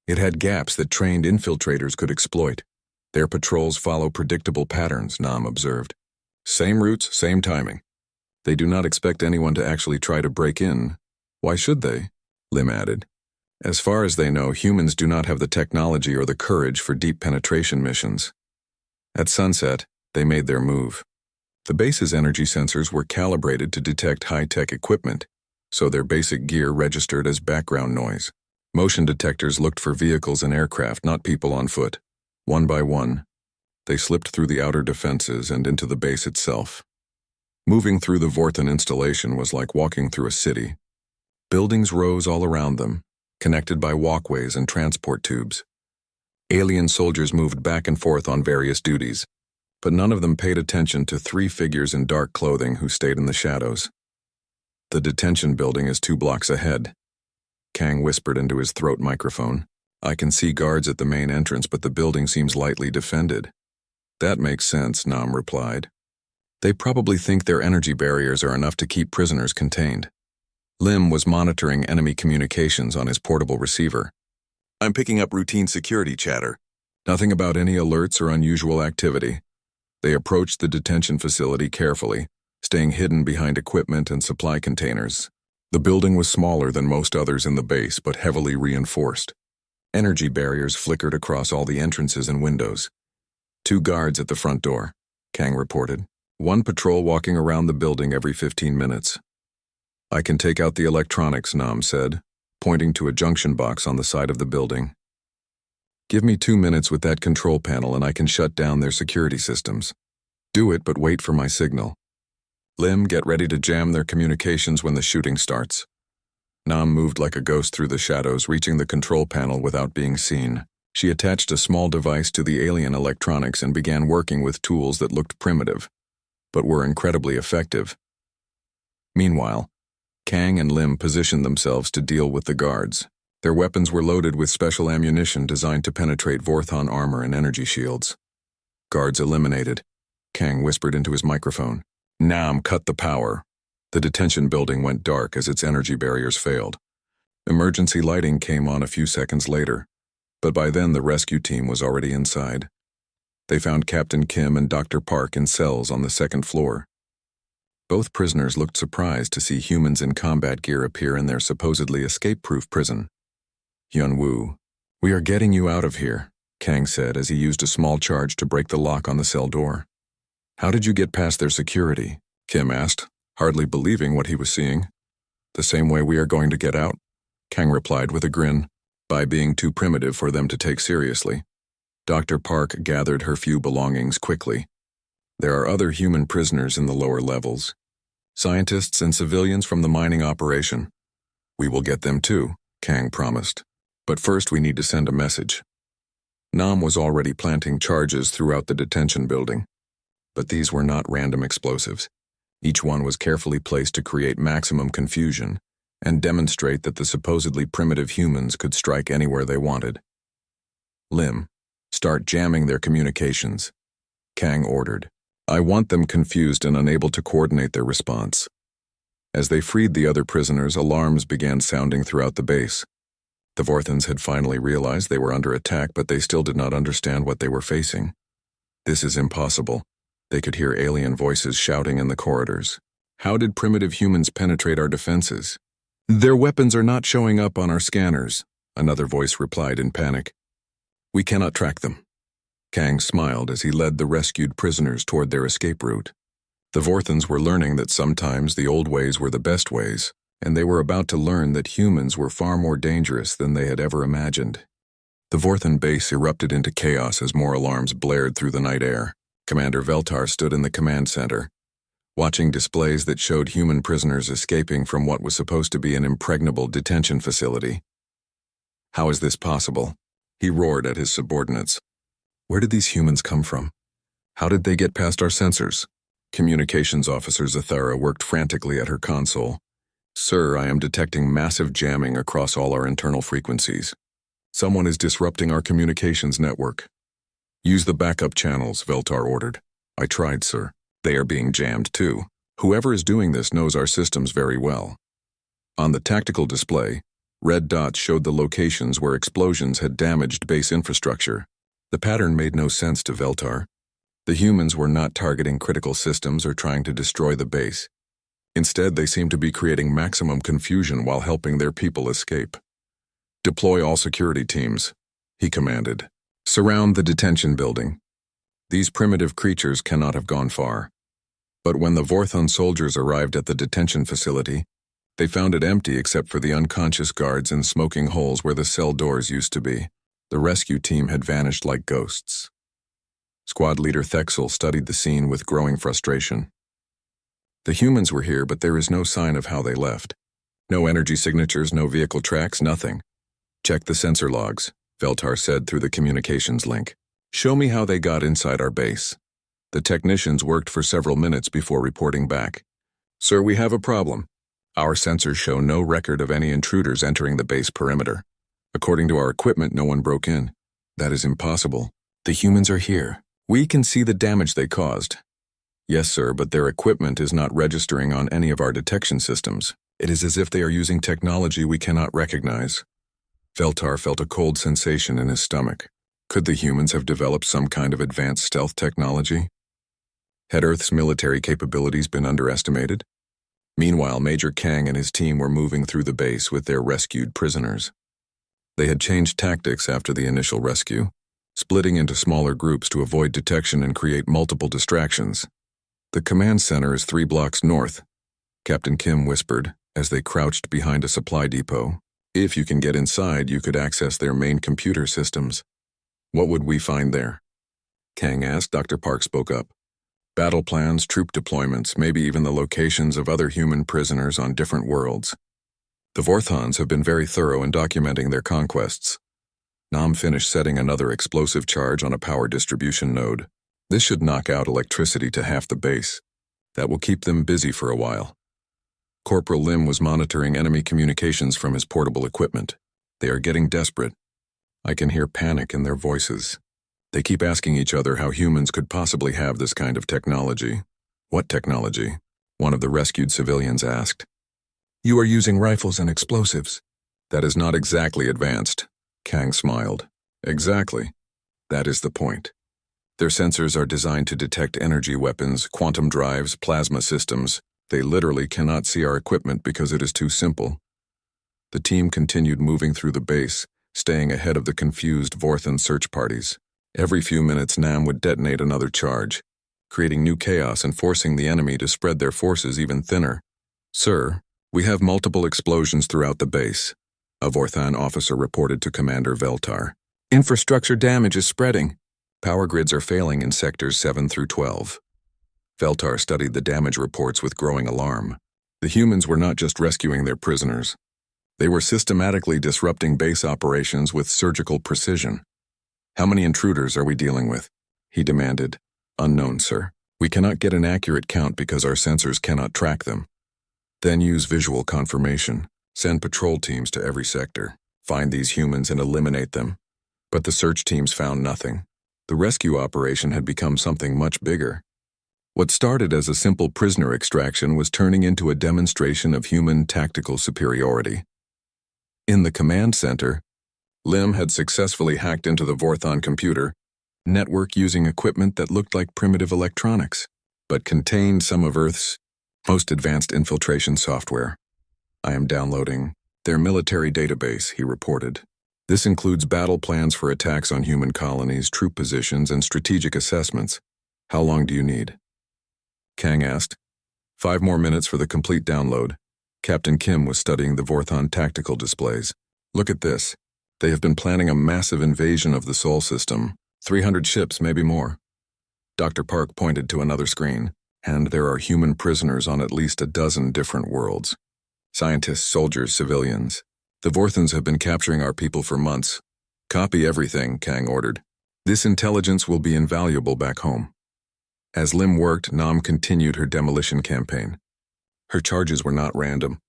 It had gaps that trained infiltrators could exploit. Their patrols follow predictable patterns, Nam observed. Same routes, same timing. They do not expect anyone to actually try to break in. Why should they? Lim added. As far as they know, humans do not have the technology or the courage for deep penetration missions. At sunset, they made their move. The base's energy sensors were calibrated to detect high-tech equipment, so their basic gear registered as background noise. Motion detectors looked for vehicles and aircraft, not people on foot. One by one, they slipped through the outer defenses and into the base itself. Moving through the Vorthon installation was like walking through a city. Buildings rose all around them, connected by walkways and transport tubes. Alien soldiers moved back and forth on various duties, but none of them paid attention to 3 figures in dark clothing who stayed in the shadows. The detention building is 2 blocks ahead. Kang whispered into his throat microphone. I can see guards at the main entrance, but the building seems lightly defended. That makes sense, Nam replied. They probably think their energy barriers are enough to keep prisoners contained. Lim was monitoring enemy communications on his portable receiver. I'm picking up routine security chatter. Nothing about any alerts or unusual activity. They approached the detention facility carefully, staying hidden behind equipment and supply containers. The building was smaller than most others in the base, but heavily reinforced. Energy barriers flickered across all the entrances and windows. 2 guards at the front door, Kang reported. 1 patrol walking around the building every 15 minutes. I can take out the electronics, Nam said, pointing to a junction box on the side of the building. Give me 2 minutes with that control panel and I can shut down their security systems. Do it, but wait for my signal. Lim, get ready to jam their communications when the shooting starts. Nam moved like a ghost through the shadows, reaching the control panel without being seen. She attached a small device to the alien electronics and began working with tools that looked primitive, but were incredibly effective. Meanwhile, Kang and Lim positioned themselves to deal with the guards. Their weapons were loaded with special ammunition designed to penetrate Vorthon armor and energy shields. Guards eliminated. Kang whispered into his microphone. Nam, cut the power. The detention building went dark as its energy barriers failed. Emergency lighting came on a few seconds later, but by then the rescue team was already inside. They found Captain Kim and Dr. Park in cells on the second floor. Both prisoners looked surprised to see humans in combat gear appear in their supposedly escape-proof prison. Hyun-woo, we are getting you out of here, Kang said as he used a small charge to break the lock on the cell door. How did you get past their security? Kim asked, hardly believing what he was seeing. The same way we are going to get out, Kang replied with a grin, by being too primitive for them to take seriously. Dr. Park gathered her few belongings quickly. There are other human prisoners in the lower levels. Scientists and civilians from the mining operation. We will get them too, Kang promised. But first we need to send a message. Nam was already planting charges throughout the detention building. But these were not random explosives. Each one was carefully placed to create maximum confusion and demonstrate that the supposedly primitive humans could strike anywhere they wanted. Lim, start jamming their communications, Kang ordered. I want them confused and unable to coordinate their response. As they freed the other prisoners, alarms began sounding throughout the base. The Vorthons had finally realized they were under attack, but they still did not understand what they were facing. This is impossible. They could hear alien voices shouting in the corridors. How did primitive humans penetrate our defenses? Their weapons are not showing up on our scanners, another voice replied in panic. We cannot track them. Kang smiled as he led the rescued prisoners toward their escape route. The Vorthons were learning that sometimes the old ways were the best ways, and they were about to learn that humans were far more dangerous than they had ever imagined. The Vorthon base erupted into chaos as more alarms blared through the night air. Commander Veltar stood in the command center, watching displays that showed human prisoners escaping from what was supposed to be an impregnable detention facility. How is this possible? He roared at his subordinates. Where did these humans come from? How did they get past our sensors? Communications officer Zathara worked frantically at her console. Sir, I am detecting massive jamming across all our internal frequencies. Someone is disrupting our communications network. Use the backup channels, Veltar ordered. I tried, sir. They are being jammed too. Whoever is doing this knows our systems very well. On the tactical display, red dots showed the locations where explosions had damaged base infrastructure. The pattern made no sense to Veltar. The humans were not targeting critical systems or trying to destroy the base. Instead, they seemed to be creating maximum confusion while helping their people escape. Deploy all security teams, he commanded. Surround the detention building. These primitive creatures cannot have gone far. But when the Vorthon soldiers arrived at the detention facility, they found it empty except for the unconscious guards and smoking holes where the cell doors used to be. The rescue team had vanished like ghosts. Squad leader Thexel studied the scene with growing frustration. The humans were here, but there is no sign of how they left. No energy signatures, no vehicle tracks, nothing. Check the sensor logs, Veltar said through the communications link. Show me how they got inside our base. The technicians worked for several minutes before reporting back. Sir, we have a problem. Our sensors show no record of any intruders entering the base perimeter. According to our equipment, no one broke in. That is impossible. The humans are here. We can see the damage they caused. Yes, sir, but their equipment is not registering on any of our detection systems. It is as if they are using technology we cannot recognize. Veltar felt a cold sensation in his stomach. Could the humans have developed some kind of advanced stealth technology? Had Earth's military capabilities been underestimated? Meanwhile, Major Kang and his team were moving through the base with their rescued prisoners. They had changed tactics after the initial rescue, splitting into smaller groups to avoid detection and create multiple distractions. The command center is 3 blocks north, Captain Kim whispered as they crouched behind a supply depot. If you can get inside, you could access their main computer systems. What would we find there? Kang asked. Dr. Park spoke up. Battle plans, troop deployments, maybe even the locations of other human prisoners on different worlds. The Vorthons have been very thorough in documenting their conquests. Nam finished setting another explosive charge on a power distribution node. This should knock out electricity to half the base. That will keep them busy for a while. Corporal Lim was monitoring enemy communications from his portable equipment. They are getting desperate. I can hear panic in their voices. They keep asking each other how humans could possibly have this kind of technology. What technology? One of the rescued civilians asked. You are using rifles and explosives. That is not exactly advanced. Kang smiled. Exactly. That is the point. Their sensors are designed to detect energy weapons, quantum drives, plasma systems. They literally cannot see our equipment because it is too simple. The team continued moving through the base, staying ahead of the confused Vorthon search parties. Every few minutes Nam would detonate another charge, creating new chaos and forcing the enemy to spread their forces even thinner. Sir, we have multiple explosions throughout the base, a Vorthon officer reported to Commander Veltar. Infrastructure damage is spreading. Power grids are failing in sectors 7 through 12. Veltar studied the damage reports with growing alarm. The humans were not just rescuing their prisoners. They were systematically disrupting base operations with surgical precision. How many intruders are we dealing with? He demanded. Unknown, sir. We cannot get an accurate count because our sensors cannot track them. Then use visual confirmation. Send patrol teams to every sector. Find these humans and eliminate them. But the search teams found nothing. The rescue operation had become something much bigger. What started as a simple prisoner extraction was turning into a demonstration of human tactical superiority. In the command center, Lim had successfully hacked into the Vorthon computer network using equipment that looked like primitive electronics, but contained some of Earth's most advanced infiltration software. I am downloading their military database, he reported. This includes battle plans for attacks on human colonies, troop positions, and strategic assessments. How long do you need? Kang asked. 5 more minutes for the complete download. Captain Kim was studying the Vorthon tactical displays. Look at this. They have been planning a massive invasion of the Sol system. 300 ships, maybe more. Dr. Park pointed to another screen, and there are human prisoners on at least a dozen different worlds. Scientists, soldiers, civilians. The Vorthons have been capturing our people for months. Copy everything, Kang ordered. This intelligence will be invaluable back home. As Lim worked, Nam continued her demolition campaign. Her charges were not random.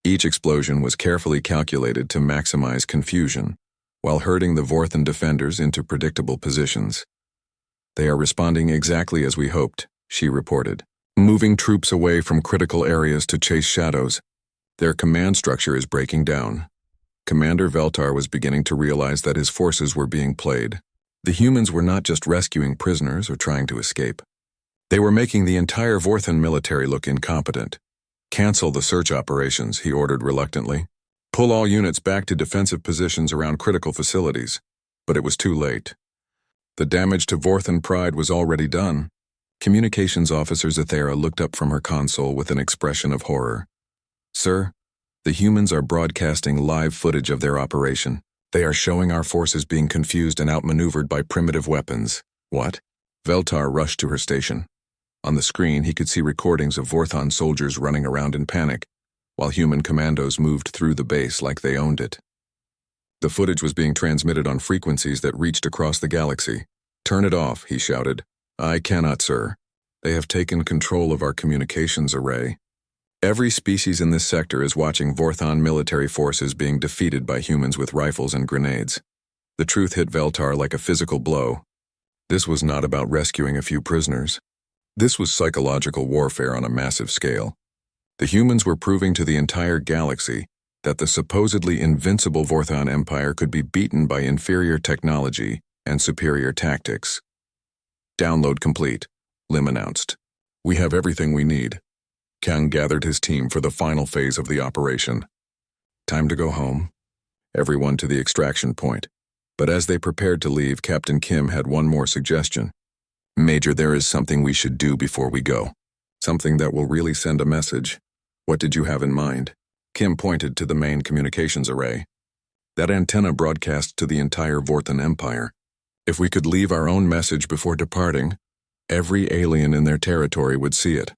Each explosion was carefully calculated to maximize confusion, while herding the Vorthon defenders into predictable positions. They are responding exactly as we hoped, she reported, moving troops away from critical areas to chase shadows. Their command structure is breaking down. Commander Veltar was beginning to realize that his forces were being played. The humans were not just rescuing prisoners or trying to escape. They were making the entire Vorthon military look incompetent. Cancel the search operations, he ordered reluctantly. Pull all units back to defensive positions around critical facilities. But it was too late. The damage to Vorthon pride was already done. Communications officer Zathera looked up from her console with an expression of horror. Sir, the humans are broadcasting live footage of their operation. They are showing our forces being confused and outmaneuvered by primitive weapons. What? Veltar rushed to her station. On the screen, he could see recordings of Vorthon soldiers running around in panic, while human commandos moved through the base like they owned it. The footage was being transmitted on frequencies that reached across the galaxy. Turn it off, he shouted. I cannot, sir. They have taken control of our communications array. Every species in this sector is watching Vorthon military forces being defeated by humans with rifles and grenades. The truth hit Veltar like a physical blow. This was not about rescuing a few prisoners. This was psychological warfare on a massive scale. The humans were proving to the entire galaxy that the supposedly invincible Vorthon Empire could be beaten by inferior technology and superior tactics. Download complete, Lim announced. We have everything we need. Kang gathered his team for the final phase of the operation. Time to go home. Everyone to the extraction point. But as they prepared to leave, Captain Kim had one more suggestion. Major, there is something we should do before we go. Something that will really send a message. What did you have in mind? Kim pointed to the main communications array. That antenna broadcasts to the entire Vorthon Empire. If we could leave our own message before departing, Every alien in their territory would see it.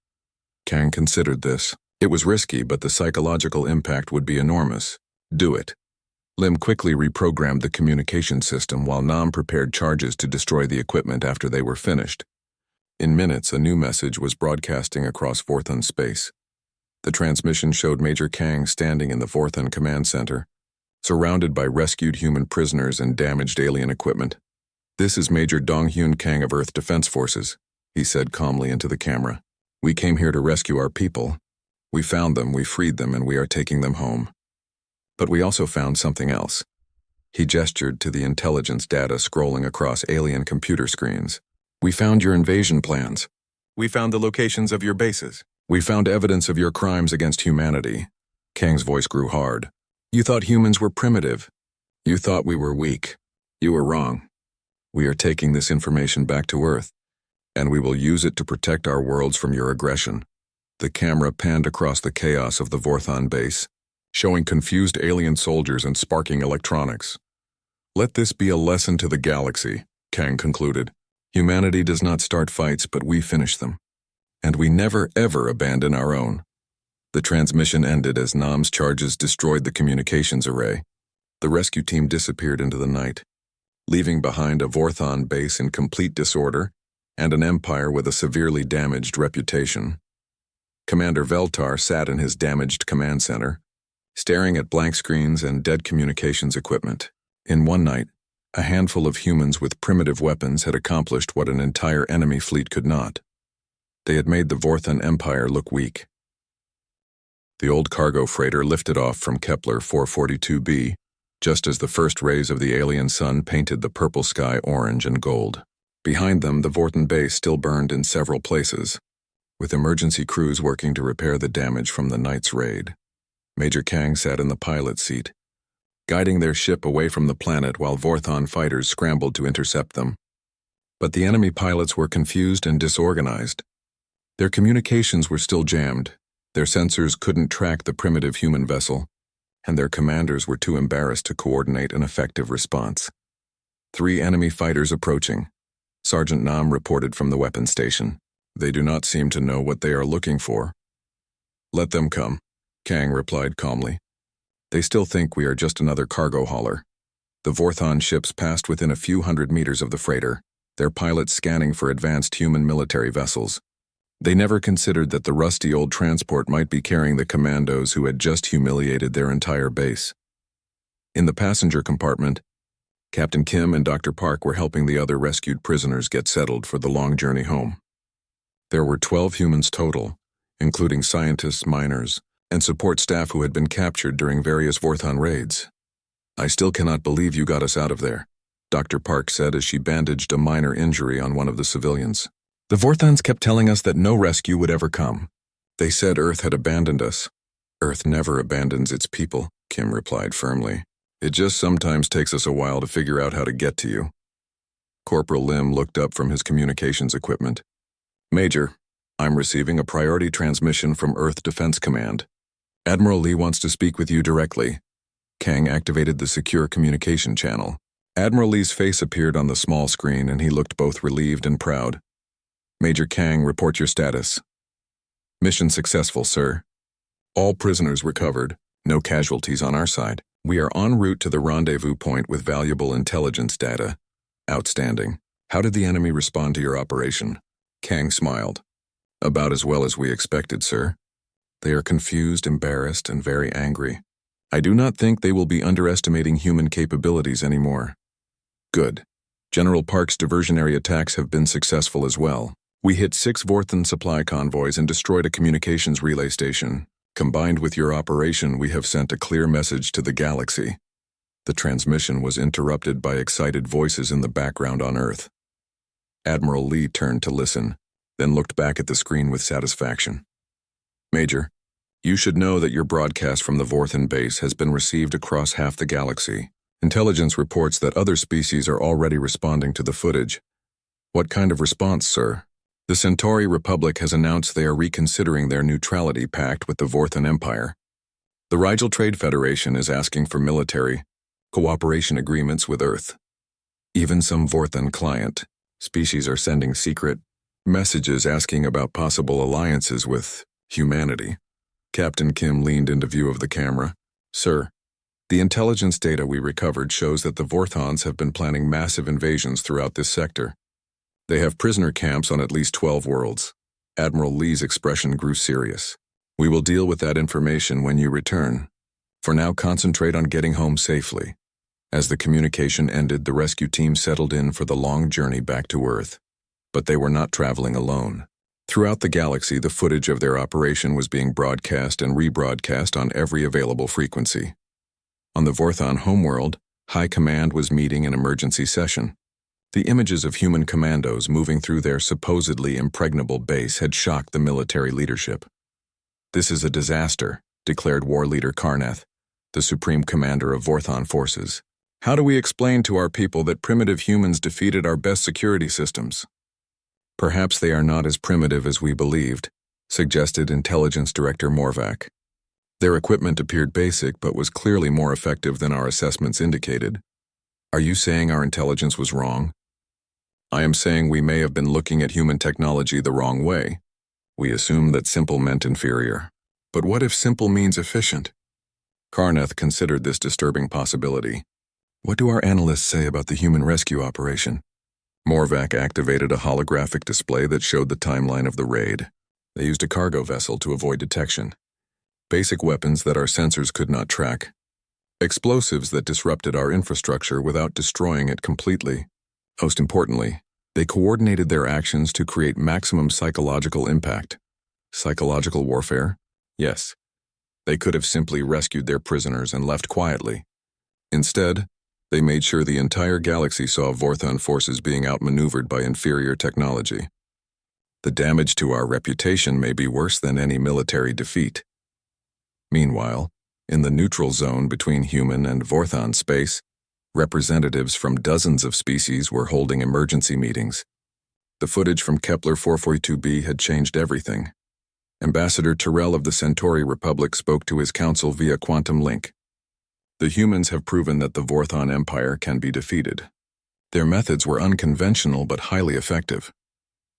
Kang considered this. It was risky, but the psychological impact would be enormous. Do it. Lim quickly reprogrammed the communication system while Nam prepared charges to destroy the equipment after they were finished. In minutes, a new message was broadcasting across Vorthon space. The transmission showed Major Kang standing in the Vorthon command center, surrounded by rescued human prisoners and damaged alien equipment. "This is Major Donghyun Kang of Earth Defense Forces," he said calmly into the camera. "We came here to rescue our people. We found them, we freed them, and we are taking them home. But we also found something else." He gestured to the intelligence data scrolling across alien computer screens. "We found your invasion plans. We found the locations of your bases. We found evidence of your crimes against humanity." Kang's voice grew hard. "You thought humans were primitive. You thought we were weak. You were wrong. We are taking this information back to Earth, and we will use it to protect our worlds from your aggression." The camera panned across the chaos of the Vorthon base, showing confused alien soldiers and sparking electronics. "Let this be a lesson to the galaxy," Kang concluded. "Humanity does not start fights, but we finish them. And we never ever abandon our own." The transmission ended as Nam's charges destroyed the communications array. The rescue team disappeared into the night, leaving behind a Vorthon base in complete disorder and an empire with a severely damaged reputation. Commander Veltar sat in his damaged command center, staring at blank screens and dead communications equipment. In one night, a handful of humans with primitive weapons had accomplished what an entire enemy fleet could not. They had made the Vorthon Empire look weak. The old cargo freighter lifted off from Kepler 442b, just as the first rays of the alien sun painted the purple sky orange and gold. Behind them, the Vorthon base still burned in several places, with emergency crews working to repair the damage from the night's raid. Major Kang sat in the pilot's seat, guiding their ship away from the planet while Vorthon fighters scrambled to intercept them. But the enemy pilots were confused and disorganized. Their communications were still jammed, their sensors couldn't track the primitive human vessel, and their commanders were too embarrassed to coordinate an effective response. 3 enemy fighters approaching. Sergeant Nam reported from the weapons station. "They do not seem to know what they are looking for." "Let them come," Kang replied calmly. "They still think we are just another cargo hauler." The Vorthon ships passed within a few hundred meters of the freighter, their pilots scanning for advanced human military vessels. They never considered that the rusty old transport might be carrying the commandos who had just humiliated their entire base. In the passenger compartment, Captain Kim and Dr. Park were helping the other rescued prisoners get settled for the long journey home. There were 12 humans total, including scientists, miners, and support staff who had been captured during various Vorthon raids. "I still cannot believe you got us out of there," Dr. Park said as she bandaged a minor injury on one of the civilians. "The Vorthons kept telling us that no rescue would ever come. They said Earth had abandoned us." "Earth never abandons its people," Kim replied firmly. "It just sometimes takes us a while to figure out how to get to you." Corporal Lim looked up from his communications equipment. "Major, I'm receiving a priority transmission from Earth Defense Command. Admiral Lee wants to speak with you directly." Kang activated the secure communication channel. Admiral Lee's face appeared on the small screen and he looked both relieved and proud. "Major Kang, report your status." "Mission successful, sir. All prisoners recovered, no casualties on our side. We are en route to the rendezvous point with valuable intelligence data." "Outstanding. How did the enemy respond to your operation?" Kang smiled. "About as well as we expected, sir. They are confused, embarrassed, and very angry. I do not think they will be underestimating human capabilities anymore." "Good. General Park's diversionary attacks have been successful as well. We hit 6 Vorthon supply convoys and destroyed a communications relay station. Combined with your operation, we have sent a clear message to the galaxy." The transmission was interrupted by excited voices in the background on Earth. Admiral Lee turned to listen, then looked back at the screen with satisfaction. "Major, you should know that your broadcast from the Vorthon base has been received across half the galaxy. Intelligence reports that other species are already responding to the footage." "What kind of response, sir?" "The Centauri Republic has announced they are reconsidering their neutrality pact with the Vorthon Empire. The Rigel Trade Federation is asking for military cooperation agreements with Earth. Even some Vorthon client species are sending secret Messages asking about possible alliances with humanity. Captain Kim leaned into view of the camera. Sir, the intelligence data we recovered shows that the Vorthons have been planning massive invasions throughout this sector. They have prisoner camps on at least 12 worlds. Admiral Lee's expression grew serious. We will deal with that information when you return. For now, concentrate on getting home safely. As the communication ended, the rescue team settled in for the long journey back to Earth. But they were not traveling alone. Throughout the galaxy, the footage of their operation was being broadcast and rebroadcast on every available frequency. On the Vorthon homeworld, High Command was meeting an emergency session. The images of human commandos moving through their supposedly impregnable base had shocked the military leadership. This is a disaster, declared War Leader Karnath, the Supreme Commander of Vorthon forces. How do we explain to our people that primitive humans defeated our best security systems? Perhaps they are not as primitive as we believed, suggested Intelligence Director Morvac. Their equipment appeared basic but was clearly more effective than our assessments indicated. Are you saying our intelligence was wrong? I am saying we may have been looking at human technology the wrong way. We assumed that simple meant inferior. But what if simple means efficient? Karnath considered this disturbing possibility. What do our analysts say about the human rescue operation? Morvac activated a holographic display that showed the timeline of the raid. They used a cargo vessel to avoid detection. Basic weapons that our sensors could not track. Explosives that disrupted our infrastructure without destroying it completely. Most importantly, they coordinated their actions to create maximum psychological impact. Psychological warfare? Yes. They could have simply rescued their prisoners and left quietly. Instead, they made sure the entire galaxy saw Vorthon forces being outmaneuvered by inferior technology. The damage to our reputation may be worse than any military defeat. Meanwhile, in the neutral zone between human and Vorthon space, representatives from dozens of species were holding emergency meetings. The footage from Kepler 442b had changed everything. Ambassador Terrell of the Centauri Republic spoke to his council via quantum link. The humans have proven that the Vorthon Empire can be defeated. Their methods were unconventional but highly effective.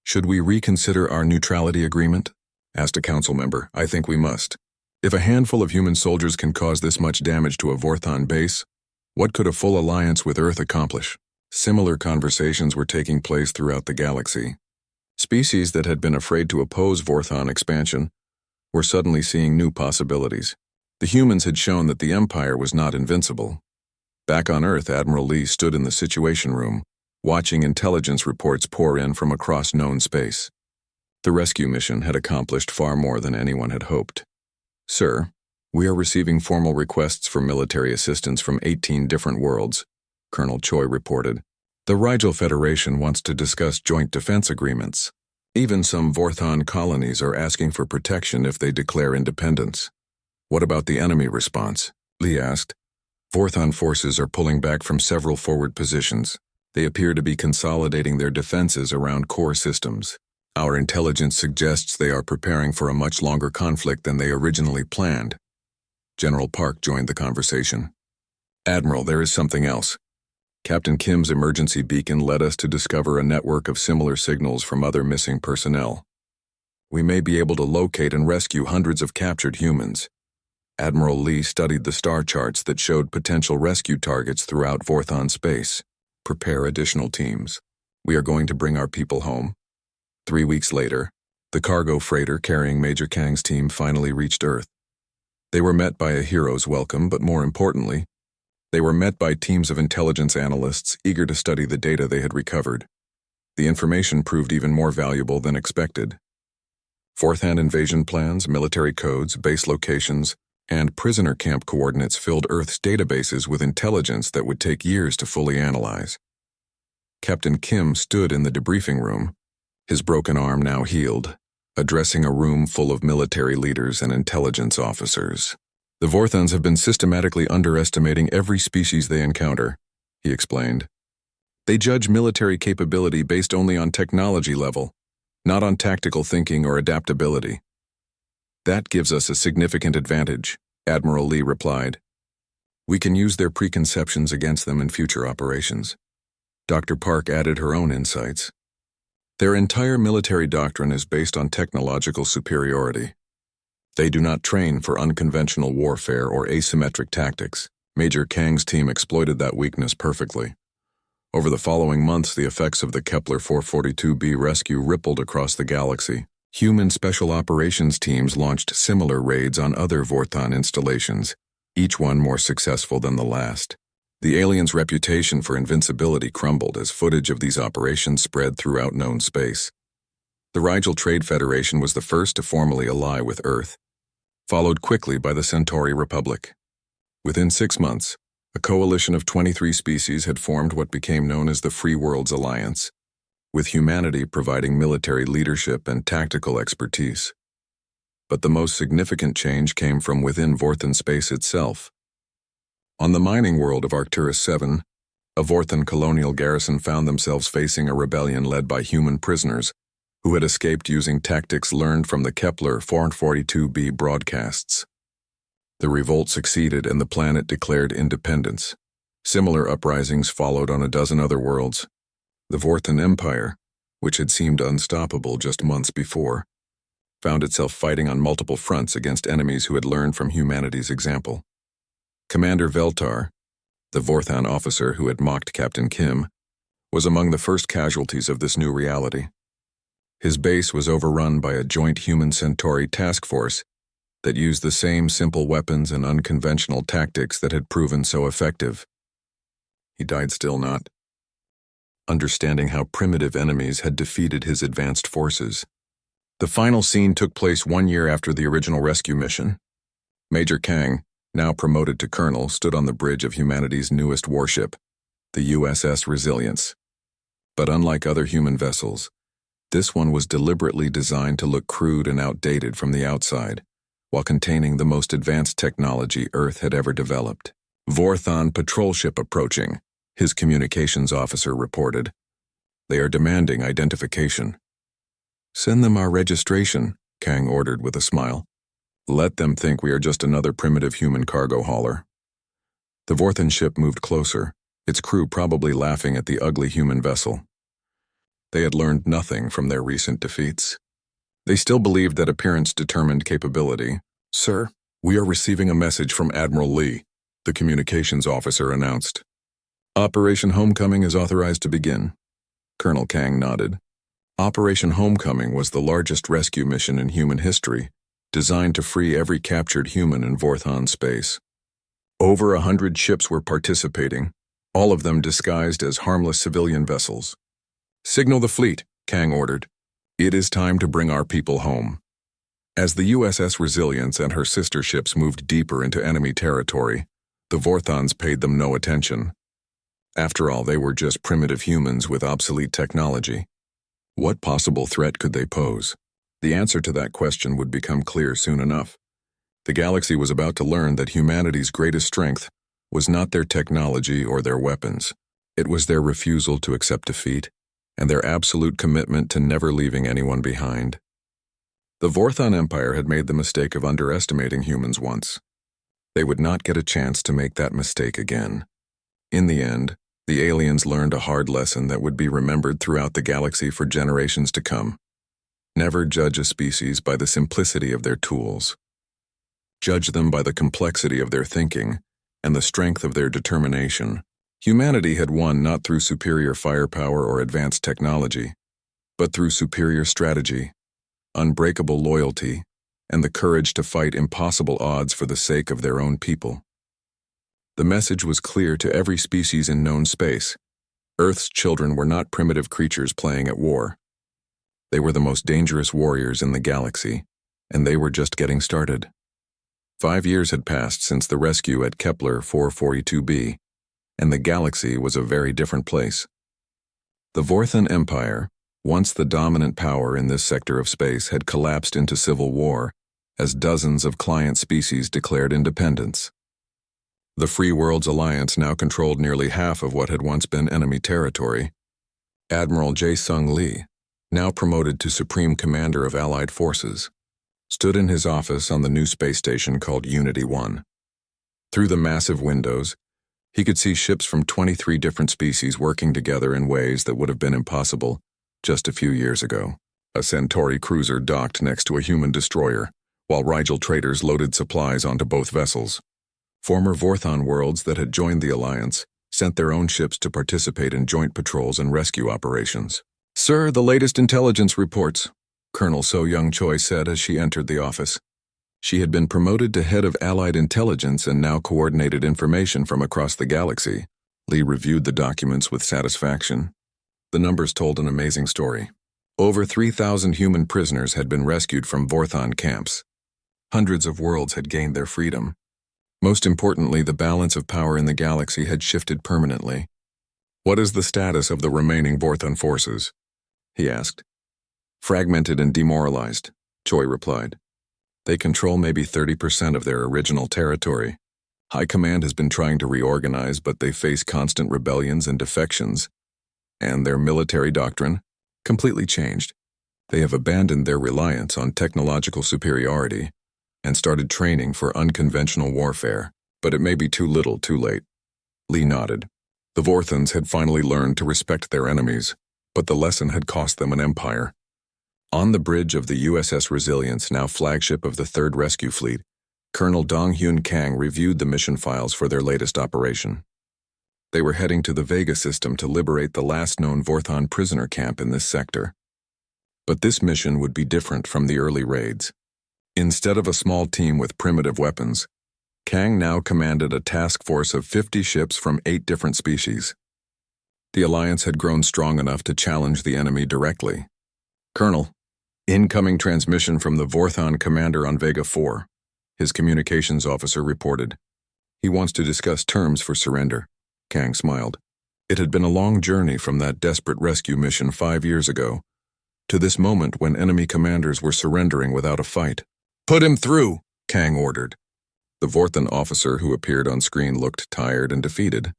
Should we reconsider our neutrality agreement? Asked a council member. I think we must. If a handful of human soldiers can cause this much damage to a Vorthon base, what could a full alliance with Earth accomplish? Similar conversations were taking place throughout the galaxy. Species that had been afraid to oppose Vorthon expansion were suddenly seeing new possibilities. The humans had shown that the Empire was not invincible. Back on Earth, Admiral Lee stood in the Situation Room, watching intelligence reports pour in from across known space. The rescue mission had accomplished far more than anyone had hoped. Sir, we are receiving formal requests for military assistance from 18 different worlds, Colonel Choi reported. The Rigel Federation wants to discuss joint defense agreements. Even some Vorthon colonies are asking for protection if they declare independence. What about the enemy response? Lee asked. Vorthon forces are pulling back from several forward positions. They appear to be consolidating their defenses around core systems. Our intelligence suggests they are preparing for a much longer conflict than they originally planned. General Park joined the conversation. Admiral, there is something else. Captain Kim's emergency beacon led us to discover a network of similar signals from other missing personnel. We may be able to locate and rescue hundreds of captured humans. Admiral Lee studied the star charts that showed potential rescue targets throughout Vorthon space. Prepare additional teams. We are going to bring our people home. 3 weeks later, the cargo freighter carrying Major Kang's team finally reached Earth. They were met by a hero's welcome, but more importantly, they were met by teams of intelligence analysts eager to study the data they had recovered. The information proved even more valuable than expected. Fourth-hand invasion plans, military codes, base locations, and prisoner camp coordinates filled Earth's databases with intelligence that would take years to fully analyze. Captain Kim stood in the debriefing room, his broken arm now healed, addressing a room full of military leaders and intelligence officers. The Vorthons have been systematically underestimating every species they encounter, he explained. They judge military capability based only on technology level, not on tactical thinking or adaptability. That gives us a significant advantage, Admiral Lee replied. We can use their preconceptions against them in future operations. Dr. Park added her own insights. Their entire military doctrine is based on technological superiority. They do not train for unconventional warfare or asymmetric tactics. Major Kang's team exploited that weakness perfectly. Over the following months, the effects of the Kepler 442b rescue rippled across the galaxy. Human special operations teams launched similar raids on other Vorthon installations, each one more successful than the last. The aliens' reputation for invincibility crumbled as footage of these operations spread throughout known space. The Rigel Trade Federation was the first to formally ally with Earth, followed quickly by the Centauri Republic. Within 6 months, a coalition of 23 species had formed what became known as the Free Worlds Alliance, with humanity providing military leadership and tactical expertise. But the most significant change came from within Vorthon space itself. On the mining world of Arcturus 7, a Vorthon colonial garrison found themselves facing a rebellion led by human prisoners who had escaped using tactics learned from the Kepler 442b broadcasts. The revolt succeeded and the planet declared independence. Similar uprisings followed on a dozen other worlds. The Vorthon Empire, which had seemed unstoppable just months before, found itself fighting on multiple fronts against enemies who had learned from humanity's example. Commander Veltar, the Vorthon officer who had mocked Captain Kim, was among the first casualties of this new reality. His base was overrun by a joint human-Centauri task force that used the same simple weapons and unconventional tactics that had proven so effective. He died still not understanding how primitive enemies had defeated his advanced forces. The final scene took place 1 year after the original rescue mission. Major Kang, now promoted to colonel, stood on the bridge of humanity's newest warship, the USS Resilience. But unlike other human vessels, this one was deliberately designed to look crude and outdated from the outside, while containing the most advanced technology Earth had ever developed. Vorthon patrol ship approaching, his communications officer reported. They are demanding identification. Send them our registration, Kang ordered with a smile. Let them think we are just another primitive human cargo hauler. The Vorthon ship moved closer, its crew probably laughing at the ugly human vessel. They had learned nothing from their recent defeats. They still believed that appearance determined capability. Sir, we are receiving a message from Admiral Lee, the communications officer announced. Operation Homecoming is authorized to begin. Colonel Kang nodded. Operation Homecoming was the largest rescue mission in human history, designed to free every captured human in Vorthon space. Over 100 ships were participating, all of them disguised as harmless civilian vessels. Signal the fleet, Kang ordered. It is time to bring our people home. As the USS Resilience and her sister ships moved deeper into enemy territory, the Vorthons paid them no attention. After all, they were just primitive humans with obsolete technology. What possible threat could they pose? The answer to that question would become clear soon enough. The galaxy was about to learn that humanity's greatest strength was not their technology or their weapons. It was their refusal to accept defeat, and their absolute commitment to never leaving anyone behind. The Vorthon Empire had made the mistake of underestimating humans once. They would not get a chance to make that mistake again. In the end, the aliens learned a hard lesson that would be remembered throughout the galaxy for generations to come. Never judge a species by the simplicity of their tools. Judge them by the complexity of their thinking and the strength of their determination. Humanity had won not through superior firepower or advanced technology, but through superior strategy, unbreakable loyalty, and the courage to fight impossible odds for the sake of their own people. The message was clear to every species in known space. Earth's children were not primitive creatures playing at war. They were the most dangerous warriors in the galaxy, and they were just getting started. 5 years had passed since the rescue at Kepler 442b, and the galaxy was a very different place. The Vorthon Empire, once the dominant power in this sector of space, had collapsed into civil war as dozens of client species declared independence. The Free Worlds Alliance now controlled nearly half of what had once been enemy territory. Admiral Jae-Sung Lee, now promoted to Supreme Commander of Allied Forces, stood in his office on the new space station called Unity 1. Through the massive windows, he could see ships from 23 different species working together in ways that would have been impossible Just a few years ago, a Centauri cruiser docked next to a human destroyer, while Rigel traders loaded supplies onto both vessels. Former Vorthon worlds that had joined the Alliance sent their own ships to participate in joint patrols and rescue operations. "Sir, the latest intelligence reports," Colonel So Young Choi said as she entered the office. She had been promoted to head of Allied intelligence and now coordinated information from across the galaxy. Lee reviewed the documents with satisfaction. The numbers told an amazing story. Over 3,000 human prisoners had been rescued from Vorthon camps. Hundreds of worlds had gained their freedom. Most importantly, the balance of power in the galaxy had shifted permanently. "What is the status of the remaining Vorthon forces?" he asked. "Fragmented and demoralized," Choi replied. "They control maybe 30% of their original territory. High Command has been trying to reorganize, but they face constant rebellions and defections. And their military doctrine? Completely changed. They have abandoned their reliance on technological superiority and started training for unconventional warfare, but it may be too little too late." Lee nodded. The Vorthons had finally learned to respect their enemies, but the lesson had cost them an empire. On the bridge of the USS Resilience, now flagship of the 3rd Rescue Fleet, Colonel Dong-Hyun Kang reviewed the mission files for their latest operation. They were heading to the Vega system to liberate the last known Vorthon prisoner camp in this sector. But this mission would be different from the early raids. Instead of a small team with primitive weapons, Kang now commanded a task force of 50 ships from 8 different species. The Alliance had grown strong enough to challenge the enemy directly. "Colonel, incoming transmission from the Vorthon commander on Vega 4, his communications officer reported. "He wants to discuss terms for surrender." Kang smiled. It had been a long journey from that desperate rescue mission 5 years ago to this moment when enemy commanders were surrendering without a fight. "Put him through," Kang ordered. The Vorthon officer who appeared on screen looked tired and defeated.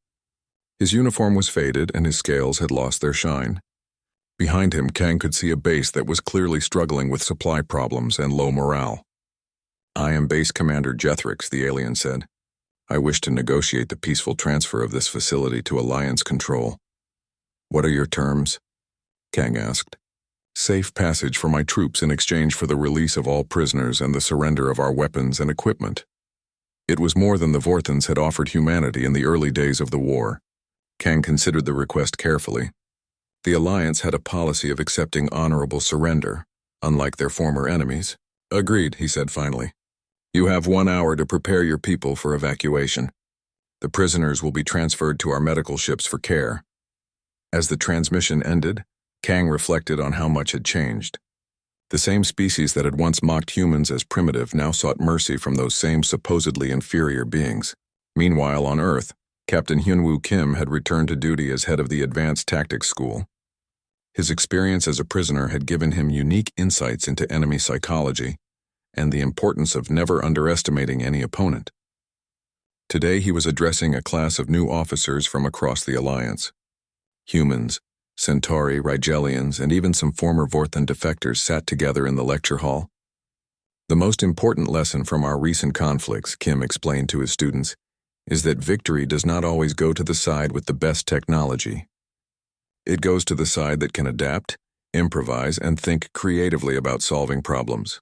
His uniform was faded and his scales had lost their shine. Behind him, Kang could see a base that was clearly struggling with supply problems and low morale. "I am Base Commander Jethrix," the alien said. "I wish to negotiate the peaceful transfer of this facility to Alliance control." "What are your terms?" Kang asked. "Safe passage for my troops in exchange for the release of all prisoners and the surrender of our weapons and equipment." It was more than the Vorthons had offered humanity in the early days of the war. Kang considered the request carefully. The Alliance had a policy of accepting honorable surrender, unlike their former enemies. "Agreed," he said finally. "You have 1 hour to prepare your people for evacuation. The prisoners will be transferred to our medical ships for care." As the transmission ended, Kang reflected on how much had changed. The same species that had once mocked humans as primitive now sought mercy from those same supposedly inferior beings. Meanwhile, on Earth, Captain Hyunwoo Kim had returned to duty as head of the Advanced Tactics School. His experience as a prisoner had given him unique insights into enemy psychology and the importance of never underestimating any opponent. Today he was addressing a class of new officers from across the Alliance. Humans, Centauri, Rigelians, and even some former Vorthon defectors sat together in the lecture hall. "The most important lesson from our recent conflicts," Kim explained to his students, "is that victory does not always go to the side with the best technology. It goes to the side that can adapt, improvise, and think creatively about solving problems."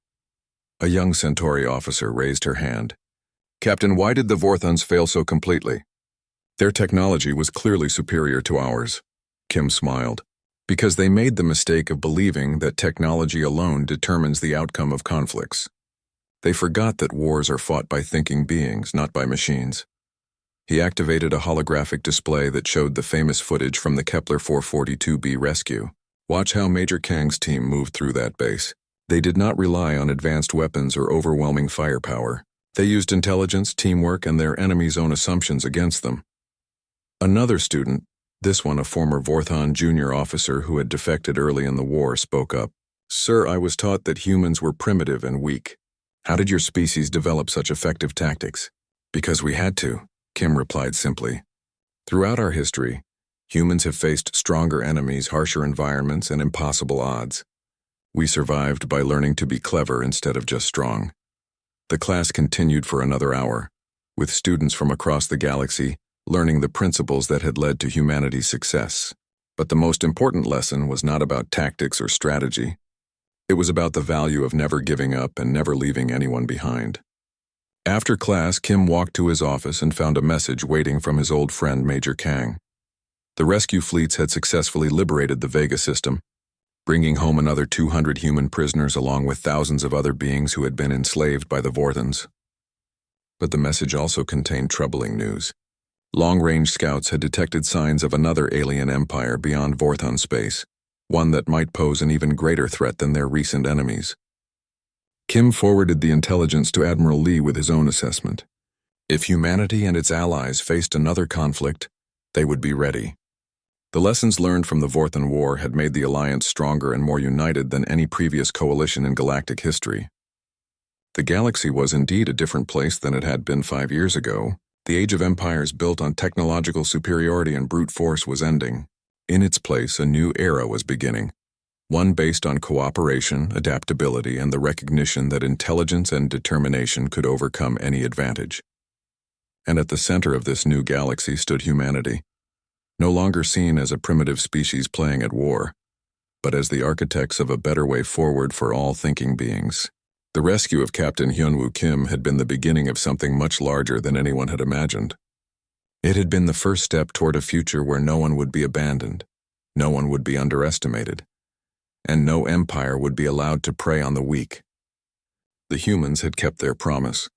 A young Centauri officer raised her hand. "Captain, why did the Vorthons fail so completely?" "Their technology was clearly superior to ours." Kim smiled. "Because they made the mistake of believing that technology alone determines the outcome of conflicts. They forgot that wars are fought by thinking beings, not by machines." He activated a holographic display that showed the famous footage from the Kepler 442b rescue. "Watch how Major Kang's team moved through that base. They did not rely on advanced weapons or overwhelming firepower. They used intelligence, teamwork, and their enemy's own assumptions against them." Another student, this one a former Vorthon junior officer who had defected early in the war, spoke up. "Sir, I was taught that humans were primitive and weak. How did your species develop such effective tactics?" "Because we had to," Kim replied simply. "Throughout our history, humans have faced stronger enemies, harsher environments, and impossible odds. We survived by learning to be clever instead of just strong." The class continued for another hour, with students from across the galaxy learning the principles that had led to humanity's success. But the most important lesson was not about tactics or strategy. It was about the value of never giving up and never leaving anyone behind. After class, Kim walked to his office and found a message waiting from his old friend Major Kang. The rescue fleets had successfully liberated the Vega system, bringing home another 200 human prisoners along with thousands of other beings who had been enslaved by the Vorthons. But the message also contained troubling news. Long-range scouts had detected signs of another alien empire beyond Vorthon space, one that might pose an even greater threat than their recent enemies. Kim forwarded the intelligence to Admiral Lee with his own assessment. If humanity and its allies faced another conflict, they would be ready. The lessons learned from the Vorthon War had made the Alliance stronger and more united than any previous coalition in galactic history. The galaxy was indeed a different place than it had been 5 years ago. The age of empires built on technological superiority and brute force was ending. In its place, a new era was beginning, one based on cooperation, adaptability, and the recognition that intelligence and determination could overcome any advantage. And at the center of this new galaxy stood humanity, no longer seen as a primitive species playing at war, but as the architects of a better way forward for all thinking beings. The rescue of Captain Hyunwoo Kim had been the beginning of something much larger than anyone had imagined. It had been the first step toward a future where no one would be abandoned, no one would be underestimated, and no empire would be allowed to prey on the weak. The humans had kept their promise.